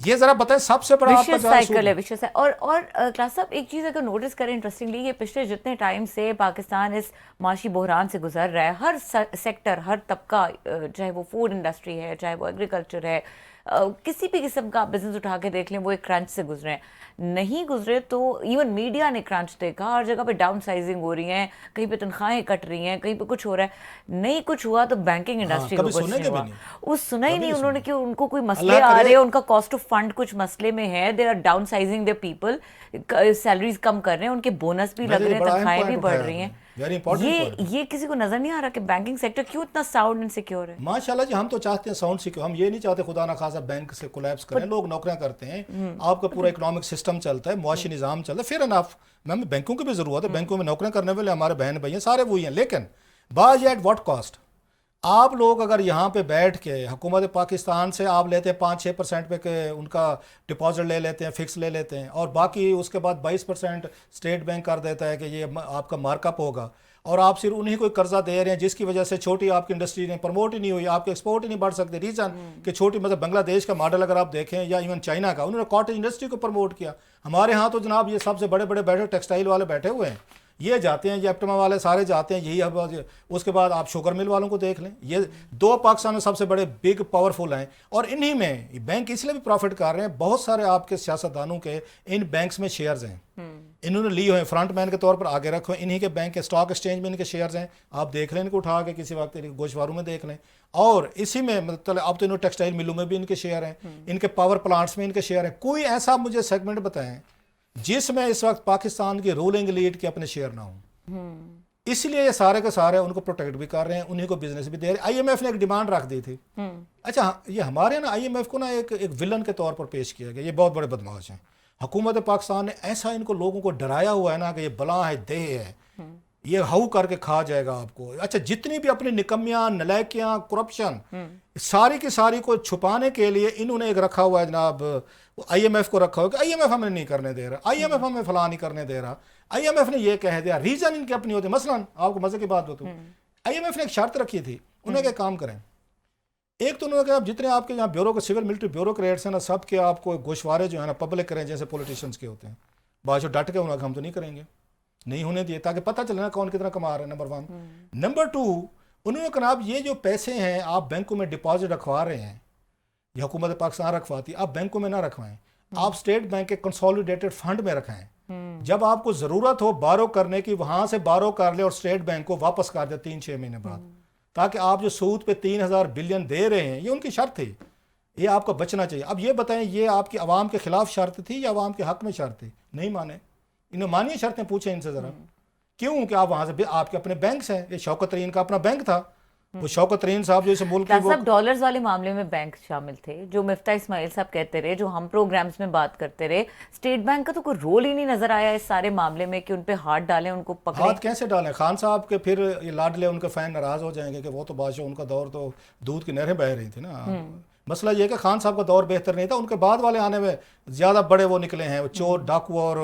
ये जरा बताएं। सबसे बड़ा आपका साइकिल है, विशेष है। और क्लास साहब एक चीज़ अगर नोटिस करें इंटरेस्टिंगली, ये पिछले जितने टाइम से पाकिस्तान इस माशी बहरान से गुजर रहा है, हर सेक्टर, हर तबका, चाहे वो फूड इंडस्ट्री है, चाहे वो एग्रीकल्चर है, किसी भी किस्म का बिजनेस उठा के देख लें, वो एक क्रंच से गुजरे हैं। नहीं गुजरे तो इवन मीडिया ने क्रंच देखा, हर जगह पे डाउन साइजिंग हो रही है, कहीं पे तनख्वाहें कट रही हैं, कहीं पे कुछ हो रहा है। नहीं कुछ हुआ तो बैंकिंग इंडस्ट्री को कुछ नहीं हुआ, वो सुना ही नहीं उन्होंने कि उनको कोई मसले आ रहे हैं, उनका कॉस्ट ऑफ फंड कुछ मसले में है, they are downsizing their people, salaries कम कर रहे हैं, उनके बोनस भी लग रहे हैं, तनख्वाहें भी बढ़ रही हैं। ये किसी को नजर नहीं आ रहा कि बैंकिंग सेक्टर क्यों इतना साउंड एंड सिक्योर है। माशाल्लाह जी, हम तो चाहते हैं साउंड सिक्योर, हम ये नहीं चाहते खुदा ना खासा बैंक से कोलैप्स करें। लोग नौकरियां करते हैं, आपका पूरा इकोनॉमिक सिस्टम चलता है, मुआशी निज़ाम चलता है, फिर एनफ मैम बैंकों की भी जरूरत है, बैंकों में नौकरियां करने वाले हमारे बहन भाई हैं, सारे वही हैं, लेकिन बाज एट व्हाट कॉस्ट। आप लोग अगर यहाँ पे बैठ के हुकूमत पाकिस्तान से आप लेते हैं 5-6% पे के उनका डिपॉजिट ले लेते हैं, फिक्स ले लेते हैं, और बाकी उसके बाद 22% स्टेट बैंक कर देता है कि ये आपका मार्कअप होगा, और आप सिर्फ उन्हीं को कर्जा दे रहे हैं जिसकी वजह से छोटी आपकी इंडस्ट्री ने प्रमोट ही नहीं हुई, आपके एक्सपोर्ट ही नहीं बढ़ सकते। रीजन कि छोटी मतलब बांग्लादेश का मॉडल अगर आप देखें या इवन चाइना का, उन्होंने कॉटेज इंडस्ट्री को प्रमोट किया। हमारे यहाँ तो जनाब ये सबसे बड़े बड़े बैठे टेक्सटाइल वाले बैठे हुए हैं, ये जाते हैं, ये एप्टमा वाले सारे जाते हैं, यही अब उसके बाद आप शुगर मिल वालों को देख लें, ये दो पाकिस्तान में सबसे बड़े बिग पावरफुल हैं। और इन्हीं में बैंक इसलिए भी प्रॉफिट कर रहे हैं, बहुत सारे आपके सियासतदानों के इन बैंक्स में शेयर्स हैं, इन्होंने लिए हुए फ्रंट मैन के तौर पर आगे रखो, इन्हीं के बैंक के स्टॉक एक्सचेंज में इनके शेयर्स हैं। आप देख लें इनको उठा के किसी वक्त गोशवारों में देख लें, और इसी में मतलब अब तो इन्होंने टेक्सटाइल मिलों में भी इनके शेयर हैं, इनके पावर प्लांट्स में इनके शेयर हैं। कोई ऐसा मुझे सेगमेंट बताएं जिसमें इस वक्त पाकिस्तान की रूलिंग लीड के अपने शेयर ना हो। इसलिए ये सारे के सारे उनको प्रोटेक्ट भी कर रहे हैं, उन्हीं को बिजनेस भी दे रहे हैं। आईएमएफ ने एक डिमांड रख दी थी। अच्छा, ये हमारे ना आईएमएफ को ना एक विलन के तौर पर पेश किया गया, ये बहुत बड़े बदमाश हैं। हुकूमत पाकिस्तान ने ऐसा इनको लोगों को डराया हुआ है ना कि ये बला है, देह है, ये हाउ करके खा जाएगा आपको। अच्छा, जितनी भी अपनी निकम्मियां, नलायकियां, करप्शन, सारी की सारी को छुपाने के लिए इन्होंने एक रखा हुआ है जनाब, आईएमएफ को रखा हुआ कि आईएमएफ हमें नहीं करने दे रहा, आईएमएफ हमें फला नहीं करने दे रहा, आईएमएफ ने ये कह दिया। रीजन इनके अपनी होते। मसलन आपको मजे की बात बताऊं, आईएमएफ ने एक शर्त रखी थी, उन्हें क्या काम करें। एक तो उन्होंने कहा जितने आपके यहाँ ब्यूरो सिविल मिलिट्री ब्यूरोक्रेट्स हैं ना, सब के आपको गोशवारे जो है ना पब्लिक करें जैसे पॉलिटिशियंस के होते हैं। बादशाह डट के उन्होंने हम तो नहीं करेंगे, नहीं होने दिए, ताकि पता चले ना कौन कितना कमा रहे हैं। नंबर 1। नंबर 2, उन्होंने कहा आप ये जो पैसे हैं आप बैंकों में डिपॉजिट रखवा रहे हैं, ये हुकूमत पाकिस्तान रखवाती, आप बैंकों में ना रखवाएं, आप स्टेट बैंक के कंसोलिडेटेड फंड में रखें। जब आपको जरूरत हो बारो करने की, वहां से बारो कर ले और स्टेट बैंक को वापस कर दे 3-6 महीने बाद, ताकि आप जो सूद पे 3000 बिलियन दे रहे हैं, ये उनकी शर्त थी, ये आपका बचना चाहिए। अब ये बताएं, ये आपकी आवाम के खिलाफ शर्त थी या आवाम के हक में शर्त थी? नहीं माने, इन्हें मानिए शर्तें, पूछे इनसे जरा क्यों कि आप वहां से आपके अपने बैंक हैं। ये शौकत तरीन का अपना बैंक था, वो शौकत तरीन साहब जो इस मुल्क के सब डॉलर्स वाले मामले में बैंक शामिल थे, जो मिफ्ता इस्माइल साहब कहते रहे, जो हम प्रोग्राम्स में बात करते रहे। स्टेट बैंक का तो कोई रोल ही नहीं नजर आया इस सारे मामले में कि उन पे हाथ डालें, उनको पकड़ें। हाथ कैसे डालें? खान साहब के फिर ये लाडले उनके फैन नाराज हो जाएंगे कि वो तो बादशाह, उनका दौर तो दूध की नहरें बह रही थी ना। मसला ये कि खान साहब का दौर बेहतर नहीं था, उनके बाद वाले आने में ज़्यादा बड़े वो निकले हैं, चोर डाकू और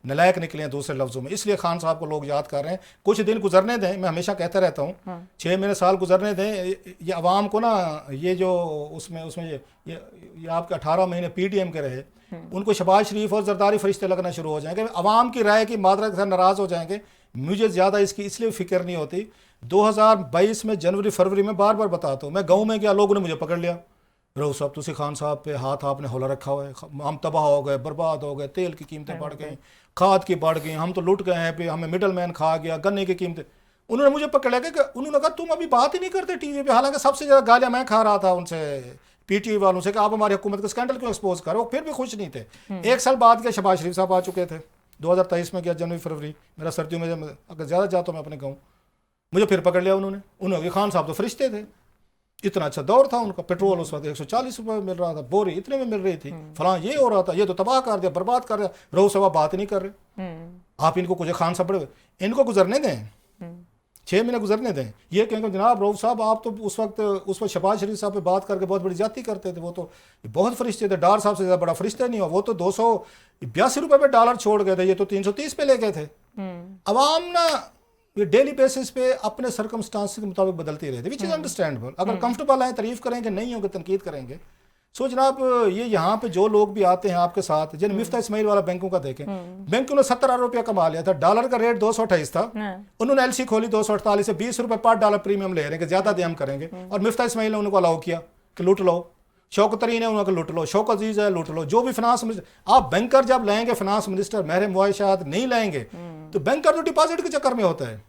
नलायक निकले हैं दूसरे लफ्ज़ों में, इसलिए खान साहब को लोग याद कर रहे हैं। कुछ दिन गुजरने दें, मैं हमेशा कहता रहता हूँ 6 महीने साल गुजरने दें, ये अवाम को ना, ये जो उसमें ये आपके 18 महीने PTM के रहे, उनको शहबाज शरीफ और जरदारी फरिश्ते लगना शुरू हो जाएंगे, अवाम की राय की मादरत से नाराज़ हो जाएंगे। मुझे ज़्यादा इसकी इसलिए फिक्र नहीं होती। 2022 में जनवरी फरवरी में बार बार बताता हूँ, मैं गाँव में गया, लोगों ने मुझे पकड़ लिया, रहो साहब तुसी खान साहब पे हाथ आपने हौला रखा हुआ है, हम तबाह हो गए, बर्बाद हो गए, तेल की कीमतें बढ़ गई, खाद की बढ़ गई, हम तो लुट गए हैं, पे हमें मिडल मैन खा गया, गन्ने की कीमतें। उन्होंने मुझे पकड़ा कि उन्होंने कहा तुम अभी बात ही नहीं करते टीवी पे, हालांकि सबसे ज़्यादा गालियाँ मैं खा रहा था उनसे, PTI वालों से, कि आप हमारी हुकूमत के स्कैंडल क्यों एक्सपोज करो। फिर भी खुश नहीं थे। 1 साल बाद के शहबाज शरीफ साहब आ चुके थे, 2023 में गया जनवरी फरवरी, मेरा सर्दियों में अगर ज़्यादा जाता हूँ मैं अपने गाँव, मुझे फिर पकड़ लिया उन्होंने खान साहब तो फरिश्ते थे, इतना अच्छा दौर था उनका, पेट्रोल उस वक्त 140 रुपये मिल रहा था, बोरी इतने में मिल रही थी, फलां ये हो रहा था, ये तो तबाह कर दिया, बर्बाद कर दिया। रहो सवा बात नहीं कर रहे आप, इनको कुछ खान साहब बड़े, इनको गुजरने दें, 6 महीने गुजरने दें। ये कहेंगे जनाब रऊफ साहब आप तो उस वक्त शहबाज शरीफ साहब पे बात करके बहुत बड़ी जाती करते थे, वो तो बहुत फरिश्ते थे, डार साहब से ज़्यादा बड़ा फरिश्ता नहीं हुआ, वो तो 282 रुपये पे डॉलर छोड़ गए थे, ये तो 330 पे ले गए थे। अवाम ना ये डेली बेसिस पे अपने सर्कमस्टांस के मुताबिक बदलती रहती है, विच इज़ अंडरस्टैंडेबल। अगर कंफर्टेबल है तारीफ करेंगे, नहीं होंगे तनकीद करेंगे। सो जनाब ये यहाँ पे जो लोग भी आते हैं आपके साथ, जिन मिफ्ता इस्माइल वाला बैंकों का देखें, बैंकों ने 70 अरब रुपया कमा लिया था, डॉलर का रेट 228 था, उन्होंने LC खोली 248 से 20 रुपये पर डॉलर प्रीमियम ले रहे हैं, ज़्यादा दे हम करेंगे, और मिफ्ता इस्माइल ने उनको अलाउ किया कि लूट लो, शौकत तरीन है उनको लूट लो, शौकत अजीज है लूट लो, जो भी फाइनेंस मिनिस्टर, आप बैंकर जब लेंगे, फाइनेंस मिनिस्टर महर मुआशात नहीं लेंगे, तो बैंकर तो डिपॉजिट के चक्कर में होता है।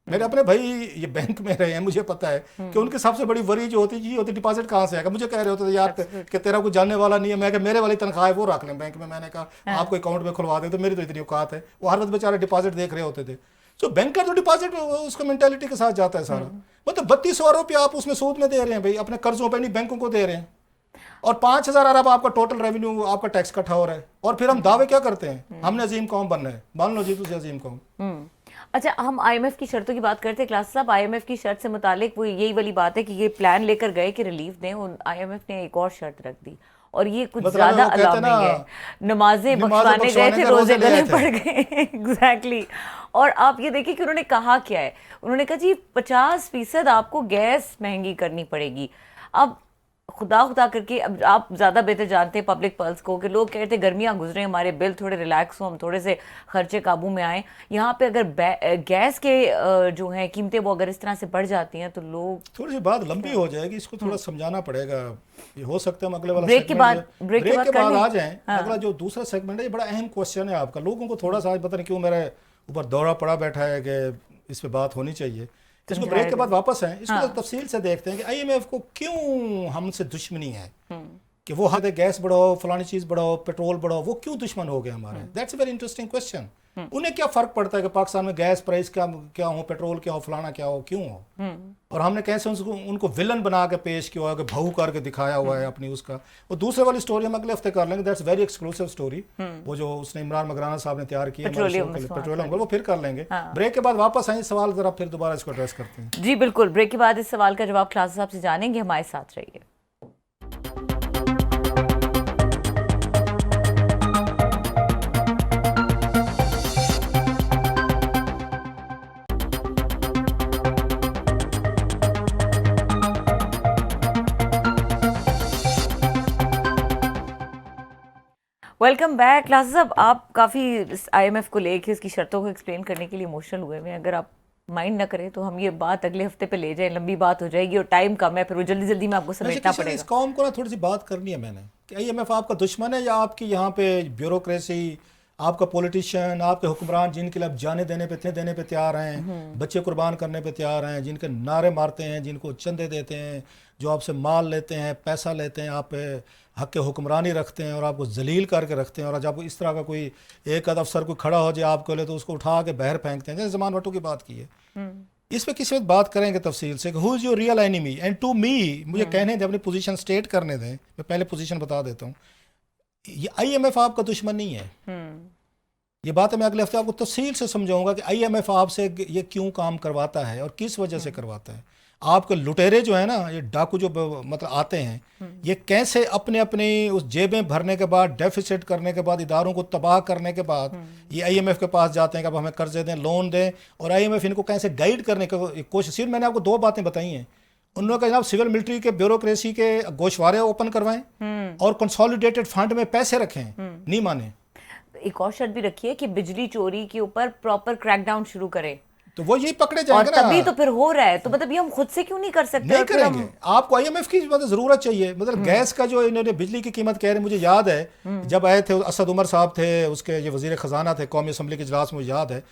मेरे अपने भाई ये बैंक में रहे हैं, मुझे पता है कि उनकी सबसे बड़ी वरी जो होती है डिपॉजिट कहाँ से आएगा। मुझे कह रहे होते थे यार कि तेरा कुछ जानने वाला नहीं है, मैं मेरे वाली तनख्वाह है वो रख लें बैंक में, मैंने कहा आपको अकाउंट में खुलवा दे, तो मेरी तो इतनी औकात है। वो हर वक्त बेचारे डिपॉजिट देख रहे होते थे। तो बैंकर तो डिपॉजिट उसका मेंटालिटी के साथ जाता है सारा, मतलब 3200 अरब रुपया आप उसमें सूद में दे रहे हैं भाई, अपने कर्जों पर नहीं बैंकों को दे रहे हैं, और 5000 अरब आपका टोटल रेवेन्यू आपका टैक्स इकट्ठा हो रहा है, और फिर हम दावे क्या करते हैं, हमने अजीम कौम बनना है, मान लो जी तुझे अजीम कौम। अच्छा, हम IMF की शर्तों की बात करते हैं क्लास साहब। IMF की शर्त से मुतालिक वो यही वाली बात है कि ये प्लान लेकर गए कि रिलीफ दें, IMF ने एक और शर्त रख दी, और ये कुछ मतलब ज्यादा अलार्मिंग है। नमाजें बख्शवाने गए थे, रोजे गले पड़ गए। एग्जैक्टली। और आप ये देखिए कि उन्होंने कहा क्या है, उन्होंने कहा जी 50% आपको गैस महंगी करनी पड़ेगी। अब खुदा करके, अब आप ज़्यादा बेहतर जानते हैं पब्लिक पल्स को, कि लोग कहते हैं गर्मियाँ गुजरे, हमारे बिल थोड़े रिलैक्स हो, हम थोड़े से खर्चे काबू में आए। यहाँ पे अगर गैस के जो हैं कीमतें वो अगर इस तरह से बढ़ जाती हैं तो लोग, थोड़ी सी बात लंबी हो जाएगी, इसको थोड़ा समझाना पड़ेगा। ये हो सकता है हम अगले वाला ब्रेक के बाद ब्रेक के बाद कर आ लें। जाएं। अगला जो दूसरा सेगमेंट है, ये बड़ा अहम क्वेश्चन है आपका। लोगों को थोड़ा सा आज पता नहीं क्यों मेरे ऊपर दौरा पड़ा बैठा है कि इस पे बात होनी चाहिए। इसको ब्रेक के बाद वापस आए, इसको तफसील से देखते हैं कि आईएमएफ को क्यों हमसे दुश्मनी है, कि वो हद गैस बढ़ाओ, फलानी चीज बढ़ाओ, पेट्रोल बढ़ाओ, वो क्यों दुश्मन हो गए हमारे। That's a very interesting question. उन्हें क्या फर्क पड़ता है कि पाकिस्तान में गैस प्राइस क्या हो, पेट्रोल क्या हो, फलाना क्या हो, क्यों हो। और हमने कैसे उनको विलन बना के पेश किया हुआ है, भाऊ करके दिखाया हुआ है अपनी उसका। वो दूसरे वाली स्टोरी हम अगले हफ्ते कर लेंगे, दैट्स वेरी एक्सक्लूसिव स्टोरी, वो जो उसने इमरान मकराना साहब ने तैयार की है पेट्रोलियम, वो फिर कर लेंगे। ब्रेक के बाद वापस आए, सवाल जरा फिर दोबारा इसको एड्रेस करते हैं। जी बिल्कुल, ब्रेक के बाद इस सवाल का जवाब क्लास साहब से जानेंगे, हमारे साथ रहिए। Welcome back. क्लासेस, अब आप काफ़ी आईएमएफ को लेके इसकी शर्तों को एक्सप्लेन करने के लिए इमोशनल हुए हैं। अगर आप माइंड ना करें तो हम ये बात अगले हफ्ते पे ले जाएं, लंबी बात हो जाएगी और टाइम कम है, फिर वो जल्दी जल्दी में आपको समेटना पड़ेगा। इस कौम को ना थोड़ी सी बात करनी है मैंने, कि आईएमएफ आपका दुश्मन है या आपकी यहाँ पे ब्यूरोक्रेसी, आपका पॉलिटिशियन, आपके हुक्मरान जिनके लिए आप जाने देने पे तैयार हैं, बच्चे कुर्बान करने पे तैयार हैं, जिनके नारे मारते हैं, जिनको चंदे देते हैं, जो आपसे माल लेते हैं, पैसा लेते हैं, आप पे हक के हुक्मरानी रखते हैं और आपको जलील करके रखते हैं। और जब इस तरह का कोई एक आध अफसर कोई खड़ा हो जाए आपको ले, तो उसको उठा के बहर फेंकते हैं, जैसे जमान भट्टो की बात की है। इस पे किसी वक्त बात करेंगे तफसील से, who is your real enemy and to me. मुझे कहने दें, अपनी पोजीशन स्टेट करने दें, मैं पहले पोजीशन बता देता हूँ। ये आईएमएफ आपका दुश्मन नहीं है। ये बात मैं अगले हफ्ते आपको तफसील से समझाऊंगा कि आईएमएफ आपसे ये क्यों काम करवाता है और किस वजह से करवाता है। आपके लुटेरे जो है ना, ये डाकू जो मतलब आते हैं, ये कैसे अपने अपनी उस जेबें भरने के बाद, डेफिसिट करने के बाद, इदारों को तबाह करने के बाद ये आईएमएफ के पास जाते हैं कि अब हमें कर्जे दें, लोन दें, और आईएमएफ इनको कैसे गाइड करने की कोशिश। सिर्फ मैंने आपको दो बातें बताई हैं। उन्होंने कहा जनाब सिविल मिलिट्री के ब्यूरोक्रेसी के गोशवारे ओपन करवाएं और कंसोलिडेटेड फंड में पैसे रखें, नहीं माने। एक और शर्त भी रखी है कि बिजली चोरी के ऊपर प्रॉपर क्रैकडाउन शुरू करे, तो वो यही पकड़े जाएंगे और तभी तो फिर हो रहा है। तो मतलब ये हम खुद से क्यों नहीं कर सकते? नहीं करेंगे। आपको आईएमएफ की मतलब जरूरत चाहिए। मतलब गैस का जो इन्होंने बिजली की कीमत कह रहे, मुझे याद है जब आए थे असद उमर साहब थे, उसके ये वजीर खजाना थे कौमी असम्बली के इजलास में, याद है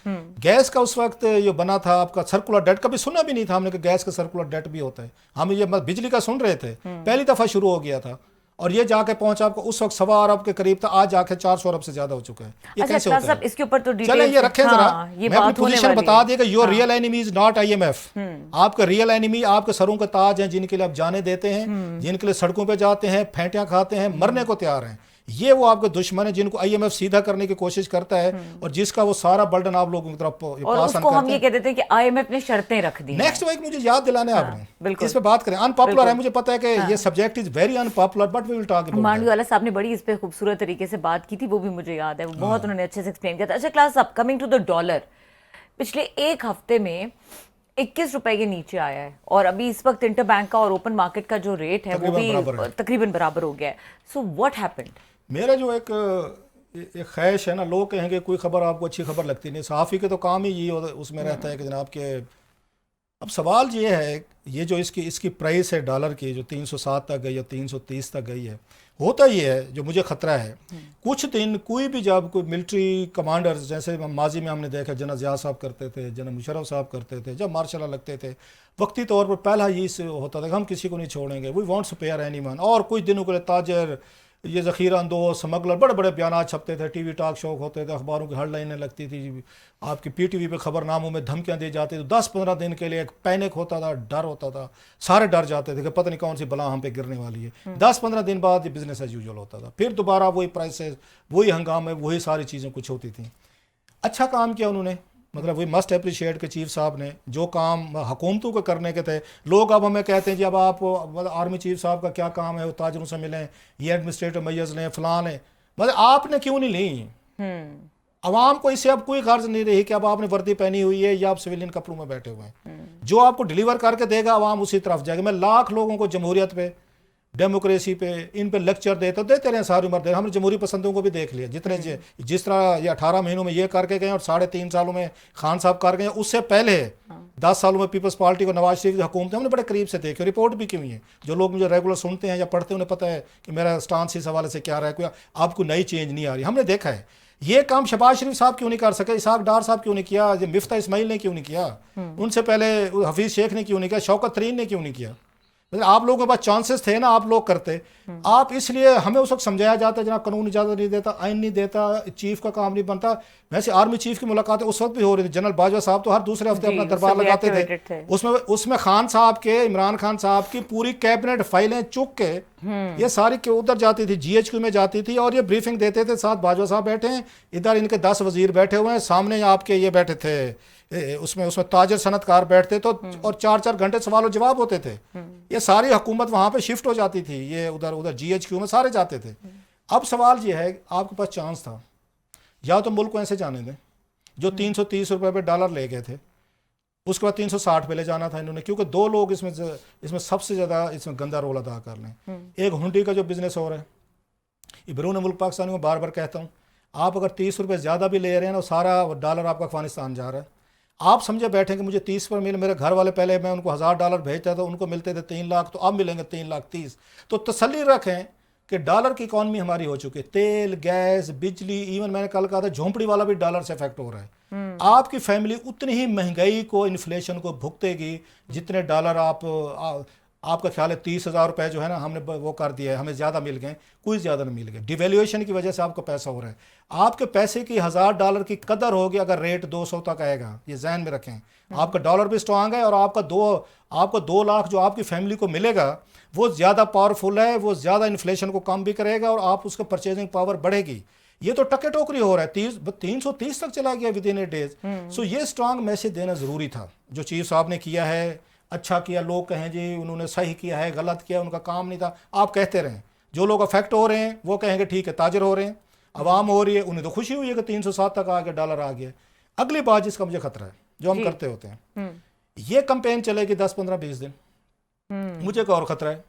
गैस का उस वक्त ये बना था आपका सर्कुलर डेट। कभी सुना भी नहीं था हमने कि गैस का सर्कुलर डेट भी होता है। हम ये बिजली का सुन रहे थे, पहली दफा शुरू हो गया था, और ये जाके पहुंचा आपको उस वक्त 1.25 अरब के करीब था, आज जाके 400 अरब से ज्यादा हो चुका है। ये कैसे होता है? इसके ऊपर तो चले ये रखें जरा। मैं अपनी पोजीशन बता दिया कि your real enemy is not IMF. आपका रियल एनिमी आपके सरों का ताज है, जिनके लिए आप जाने देते हैं, जिनके लिए सड़कों पे जाते हैं, फेंटियां खाते हैं, मरने को तैयार हैं। ये वो आपके दुश्मन है जिनको आईएमएफ सीधा करने की कोशिश करता है, और जिसका वो सारा बर्डन आप लोगों की तरफ और उसको हम ये कह देते हैं कि आईएमएफ ने शर्तें रख दी। नेक्स्ट वीक मुझे याद दिलाने आपने, इस पे बात करें। अनपॉपुलर है, मुझे पता है कि ये subject is very unpopular, but we will talk about. Mandviwalla साहब ने बड़ी इस पे खूबसूरत तरीके से बात की थी, वो भी मुझे याद है, वो बहुत उन्होंने अच्छे से एक्सप्लेन किया था। अच्छा क्लास, अब कमिंग टू द डॉलर, पिछले एक हफ्ते में 21 रुपए के नीचे आया है, और अभी इस वक्त इंटरबैंक का और ओपन मार्केट का जो रेट है वो भी तकरीबन बराबर हो गया है। So what happened? मेरा जो एक ख्वाहिश है ना, लोग कहेंगे कोई खबर आपको अच्छी खबर लगती नहीं, सहाफ़ी के तो काम ही ये उसमें रहता है कि जनाब के। अब सवाल ये है, ये जो इसकी प्राइस है डॉलर की, जो 307 तक गई या 330 तक गई है, होता ये है, जो मुझे ख़तरा है, कुछ दिन कोई भी जब कोई मिलिट्री कमांडर्स, जैसे माजी में हमने देखा जनरल ज़िया साहब करते थे, जनरल मुशर्रफ साहब करते थे, जब मार्शल लगते थे, वक्ती तौर पर पहला यही होता था कि हम किसी को नहीं छोड़ेंगे, वी वॉन्ट स्पेयर एनीवन। और कुछ दिनों के लिए ताजर, ये ज़ख़ीरा अंदोज़, स्मगलर, बड़े बड़े बयान छपते थे, टीवी टॉक शो होते थे, अखबारों की हेडलाइनें लगती थी, आपकी पीटीवी पे खबरनामों में धमकियां दी जाती थी। 10-15 दिन के लिए एक पैनिक होता था, डर होता था, सारे डर जाते थे कि पता नहीं कौन सी बला हम पे गिरने वाली है। 10-15 दिन बाद ये बिजनेस एज यूजुअल होता था, फिर दोबारा वही प्राइसेस, वही हंगामे, वही सारी चीज़ें कुछ होती थी। अच्छा काम किया उन्होंने, मतलब वी मस्ट अप्रिशिएट के चीफ साहब ने जो काम हुकूमतों को करने के थे। लोग अब हमें कहते हैं जी अब आप मतलब आर्मी चीफ साहब का क्या काम है, वो ताजरों से मिलें, ये एडमिनिस्ट्रेटिव मेजर्स लें, फलां लें, मतलब आपने क्यों नहीं ली? आवाम को इससे अब कोई गर्ज नहीं रही कि अब आपने वर्दी पहनी हुई है या आप सिविलियन कपड़ों में बैठे हुए हैं। जो आपको डिलीवर करके देगा आवाम उसी तरफ जाएगा। मैं लाख लोगों को जमहूरियत पे, डेमोक्रेसी पे, इन पे लेक्चर देते रहे सारी उम्र। हमने जमहूरी पसंदों को भी देख लिया, जितने जिस तरह ये 18 महीनों में ये करके गए और 3.5 सालों में खान साहब कर गए, उससे पहले 10 सालों में पीपल्स पार्टी को नवाज शरीफ की हुकूमत हमने बड़े करीब से देखी, रिपोर्ट भी की हुई है। जो लोग मुझे रेगुलर सुनते हैं या पढ़ते हैं उन्हें पता है कि मेरा स्टांस इस हवाले से क्या रहा है। कोई आपको नई चेंज नहीं आ रही, हमने देखा है। ये काम शहबाज शरीफ साहब क्यों नहीं कर सके, इसहाक डार साहब क्यों नहीं किया, मिफ्ता इस्माइल ने क्यों नहीं किया, उनसे पहले हफीज शेख ने क्यों नहीं किया, शौकत तरीन ने क्यों नहीं किया। मतलब आप लोगों के पास चांसेस थे ना, आप लोग करते। आप इसलिए हमें उस वक्त समझाया जाता है जनाब कानून इजाजत नहीं देता, आइन नहीं देता, चीफ का काम नहीं बनता। वैसे आर्मी चीफ की मुलाकातें उस वक्त भी हो रही थी। जनरल बाजवा साहब तो हर दूसरे हफ्ते अपना दरबार लगाते थे। उसमें खान साहब के, इमरान खान साहब की पूरी कैबिनेट फाइलें चुक के ये सारी के उधर जाती थी, GHQ में जाती थी और ये ब्रीफिंग देते थे। साथ बाजवा साहब बैठे हैं, इधर इनके 10 वजीर बैठे हुए हैं, सामने आपके ये बैठे थे, उसमें ताजर सनतकार बैठते तो और 4-4 घंटे सवाल और जवाब होते थे। ये सारी हुकूमत वहाँ पे शिफ्ट हो जाती थी, ये उधर GHQ में सारे जाते थे। अब सवाल ये है, आपके पास चांस था, या तो मुल्क को ऐसे जाने दें जो 330 रुपये पे डॉलर ले गए थे, उसके बाद 360 पे ले जाना था इन्होंने, क्योंकि 2 लोग इसमें सबसे ज़्यादा इसमें गंदा रोल अदा कर लें। एक हुंडी का जो बिज़नेस हो रहा है, ये बैरून मुल्क पाकिस्तानी को बार बार कहता हूँ, आप अगर 30 रुपये ज़्यादा भी ले रहे हैं ना, सारा डॉलर आपका अफगानिस्तान जा रहा है। आप समझे बैठे कि मुझे 30 पर मिले, मेरे घर वाले पहले मैं उनको $1000 भेजता था, उनको मिलते थे 3 लाख, तो अब मिलेंगे 3,30,000। तो तसल्ली रखें कि डॉलर की इकॉनमी हमारी हो चुकी है। तेल, गैस, बिजली, इवन मैंने कल कहा था झोंपड़ी वाला भी डॉलर से इफेक्ट हो रहा है। आपकी फैमिली उतनी ही महंगाई को, इन्फ्लेशन को भुगतेगी जितने डॉलर आपका ख्याल है 30,000 रुपये जो है ना हमने वो कर दिया है, हमें ज़्यादा मिल गए, कोई ज़्यादा नहीं मिल गए। डिवेल्यूएशन की वजह से आपका पैसा हो रहा है। आपके पैसे की $1000 की कदर होगी अगर रेट 200 तक आएगा, ये जहन में रखें। आपका डॉलर भी स्ट्रांग है और आपका 2 लाख जो आपकी फैमिली को मिलेगा वो ज़्यादा पावरफुल है, वो ज़्यादा इन्फ्लेशन को कम भी करेगा और आप उसका परचेजिंग पावर बढ़ेगी। ये तो टके टोकरी हो रहा है, 330 तक चला गया विद इन ए डेज। सो ये स्ट्रांग मैसेज देना ज़रूरी था जो चीफ साहब ने किया है। अच्छा किया, लोग कहें जी उन्होंने सही किया है, गलत किया, उनका काम नहीं था, आप कहते रहें। जो लोग अफेक्ट हो रहे हैं वो कहेंगे ठीक है, ताजर हो रहे हैं, आवाम हो रही है, उन्हें तो खुशी हुई है कि 307 तक आ गया, डॉलर आ गया। अगली बात जिसका मुझे खतरा है, जो हम करते होते हैं, ये कैंपेन चलेगी 10-15-20 दिन, मुझे एक और खतरा है,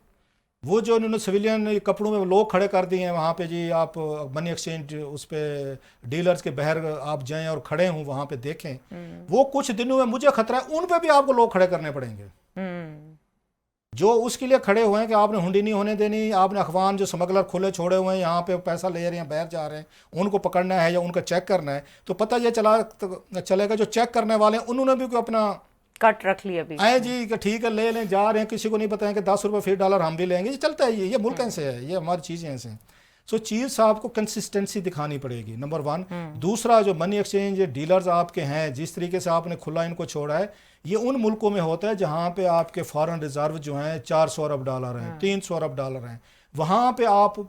वो जो इन्होंने सिविलियन कपड़ों में लोग खड़े कर दिए हैं वहाँ पे जी, आप मनी एक्सचेंज उस पर डीलर्स के बहर आप जाएं और खड़े हों वहाँ पे देखें, वो कुछ दिनों में मुझे खतरा है उन पे भी आपको लोग खड़े करने पड़ेंगे जो उसके लिए खड़े हुए हैं कि आपने हुंडी नहीं होने देनी, आपने अखबार जो स्मगलर खुले छोड़े हुए हैं यहाँ पे पैसा ले रहे हैं, बाहर जा रहे हैं, उनको पकड़ना है या उनका चेक करना है। तो पता ये चलेगा जो चेक करने वाले हैं उन्होंने भी कोई अपना कट रख लिया अभी, आए जी कि ठीक है ले लें, जा रहे हैं, किसी को नहीं पता है कि 10 रुपये फिर डॉलर हम भी लेंगे। ये चलता है, ये मुल्क ऐसे है, ये हमारी चीज़ें ऐसे हैं। सो चीफ साहब को कंसिस्टेंसी दिखानी पड़ेगी, नंबर 1। दूसरा, जो मनी एक्सचेंज डीलर्स आपके हैं, जिस तरीके से आपने खुला इनको छोड़ा है, ये उन मुल्कों में होता है जहाँ पे आपके फॉरेन रिजर्व जो हैं 400 अरब डॉलर हैं, 300 अरब डॉलर हैं, वहाँ पे आप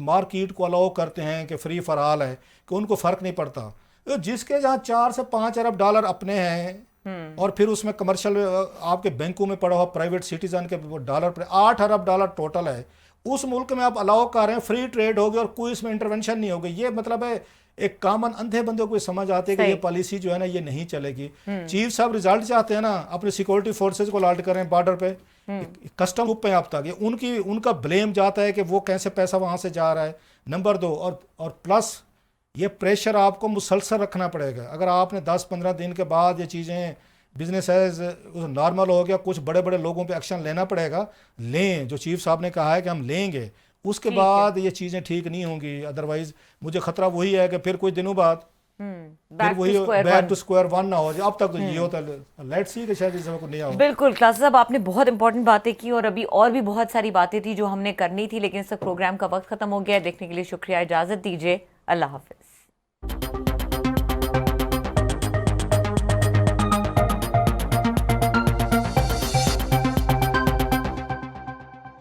मार्केट को अलाउ करते हैं कि फ्री फॉर ऑल है, कि उनको फ़र्क नहीं पड़ता। तो जिसके जहाँ 4 से 5 अरब डॉलर अपने हैं और फिर उसमें कमर्शियल आपके बैंकों में पड़ा हुआ प्राइवेट सिटीजन के डॉलर पर 8 अरब डॉलर टोटल है, उस मुल्क में आप अलाउ कर रहे हैं, फ्री ट्रेड होगी और कोई इसमें इंटरवेंशन नहीं होगी। ये मतलब है एक कॉमन अंधे बंदे को समझ आते हैं कि ये पॉलिसी जो है ना ये नहीं चलेगी। चीफ साहब रिजल्ट चाहते हैं ना, अपने सिक्योरिटी फोर्सेज को अलर्ट करें बॉर्डर पे, कस्टम पे अब तक उनका ब्लेम जाता है कि वो कैसे पैसा वहाँ से जा रहा है। नंबर 2, और प्लस ये प्रेशर आपको मुसलसल रखना पड़ेगा। अगर आपने 10-15 दिन के बाद ये चीज़ें बिजनेस एज नॉर्मल हो गया, कुछ बड़े बड़े लोगों पे एक्शन लेना पड़ेगा, लें, जो चीफ साहब ने कहा है कि हम लेंगे, उसके बाद ये चीज़ें ठीक नहीं होंगी। अदरवाइज मुझे खतरा वही है कि फिर कुछ दिनों बाद फिर वही बैक टू स्क्वायर वन ना हो जाए। अब तक तो ये होता है, लेट्स सी कि शायद इस समय को नहीं आओ। बिल्कुल क्लास साहब, आपने बहुत इंपॉर्टेंट बातें की और अभी और भी बहुत सारी बातें थी जो हमने करनी थी, लेकिन इस प्रोग्राम का वक्त खत्म हो गया। देखने के लिए शुक्रिया, इजाजत दीजिए, अल्लाह हाफिज।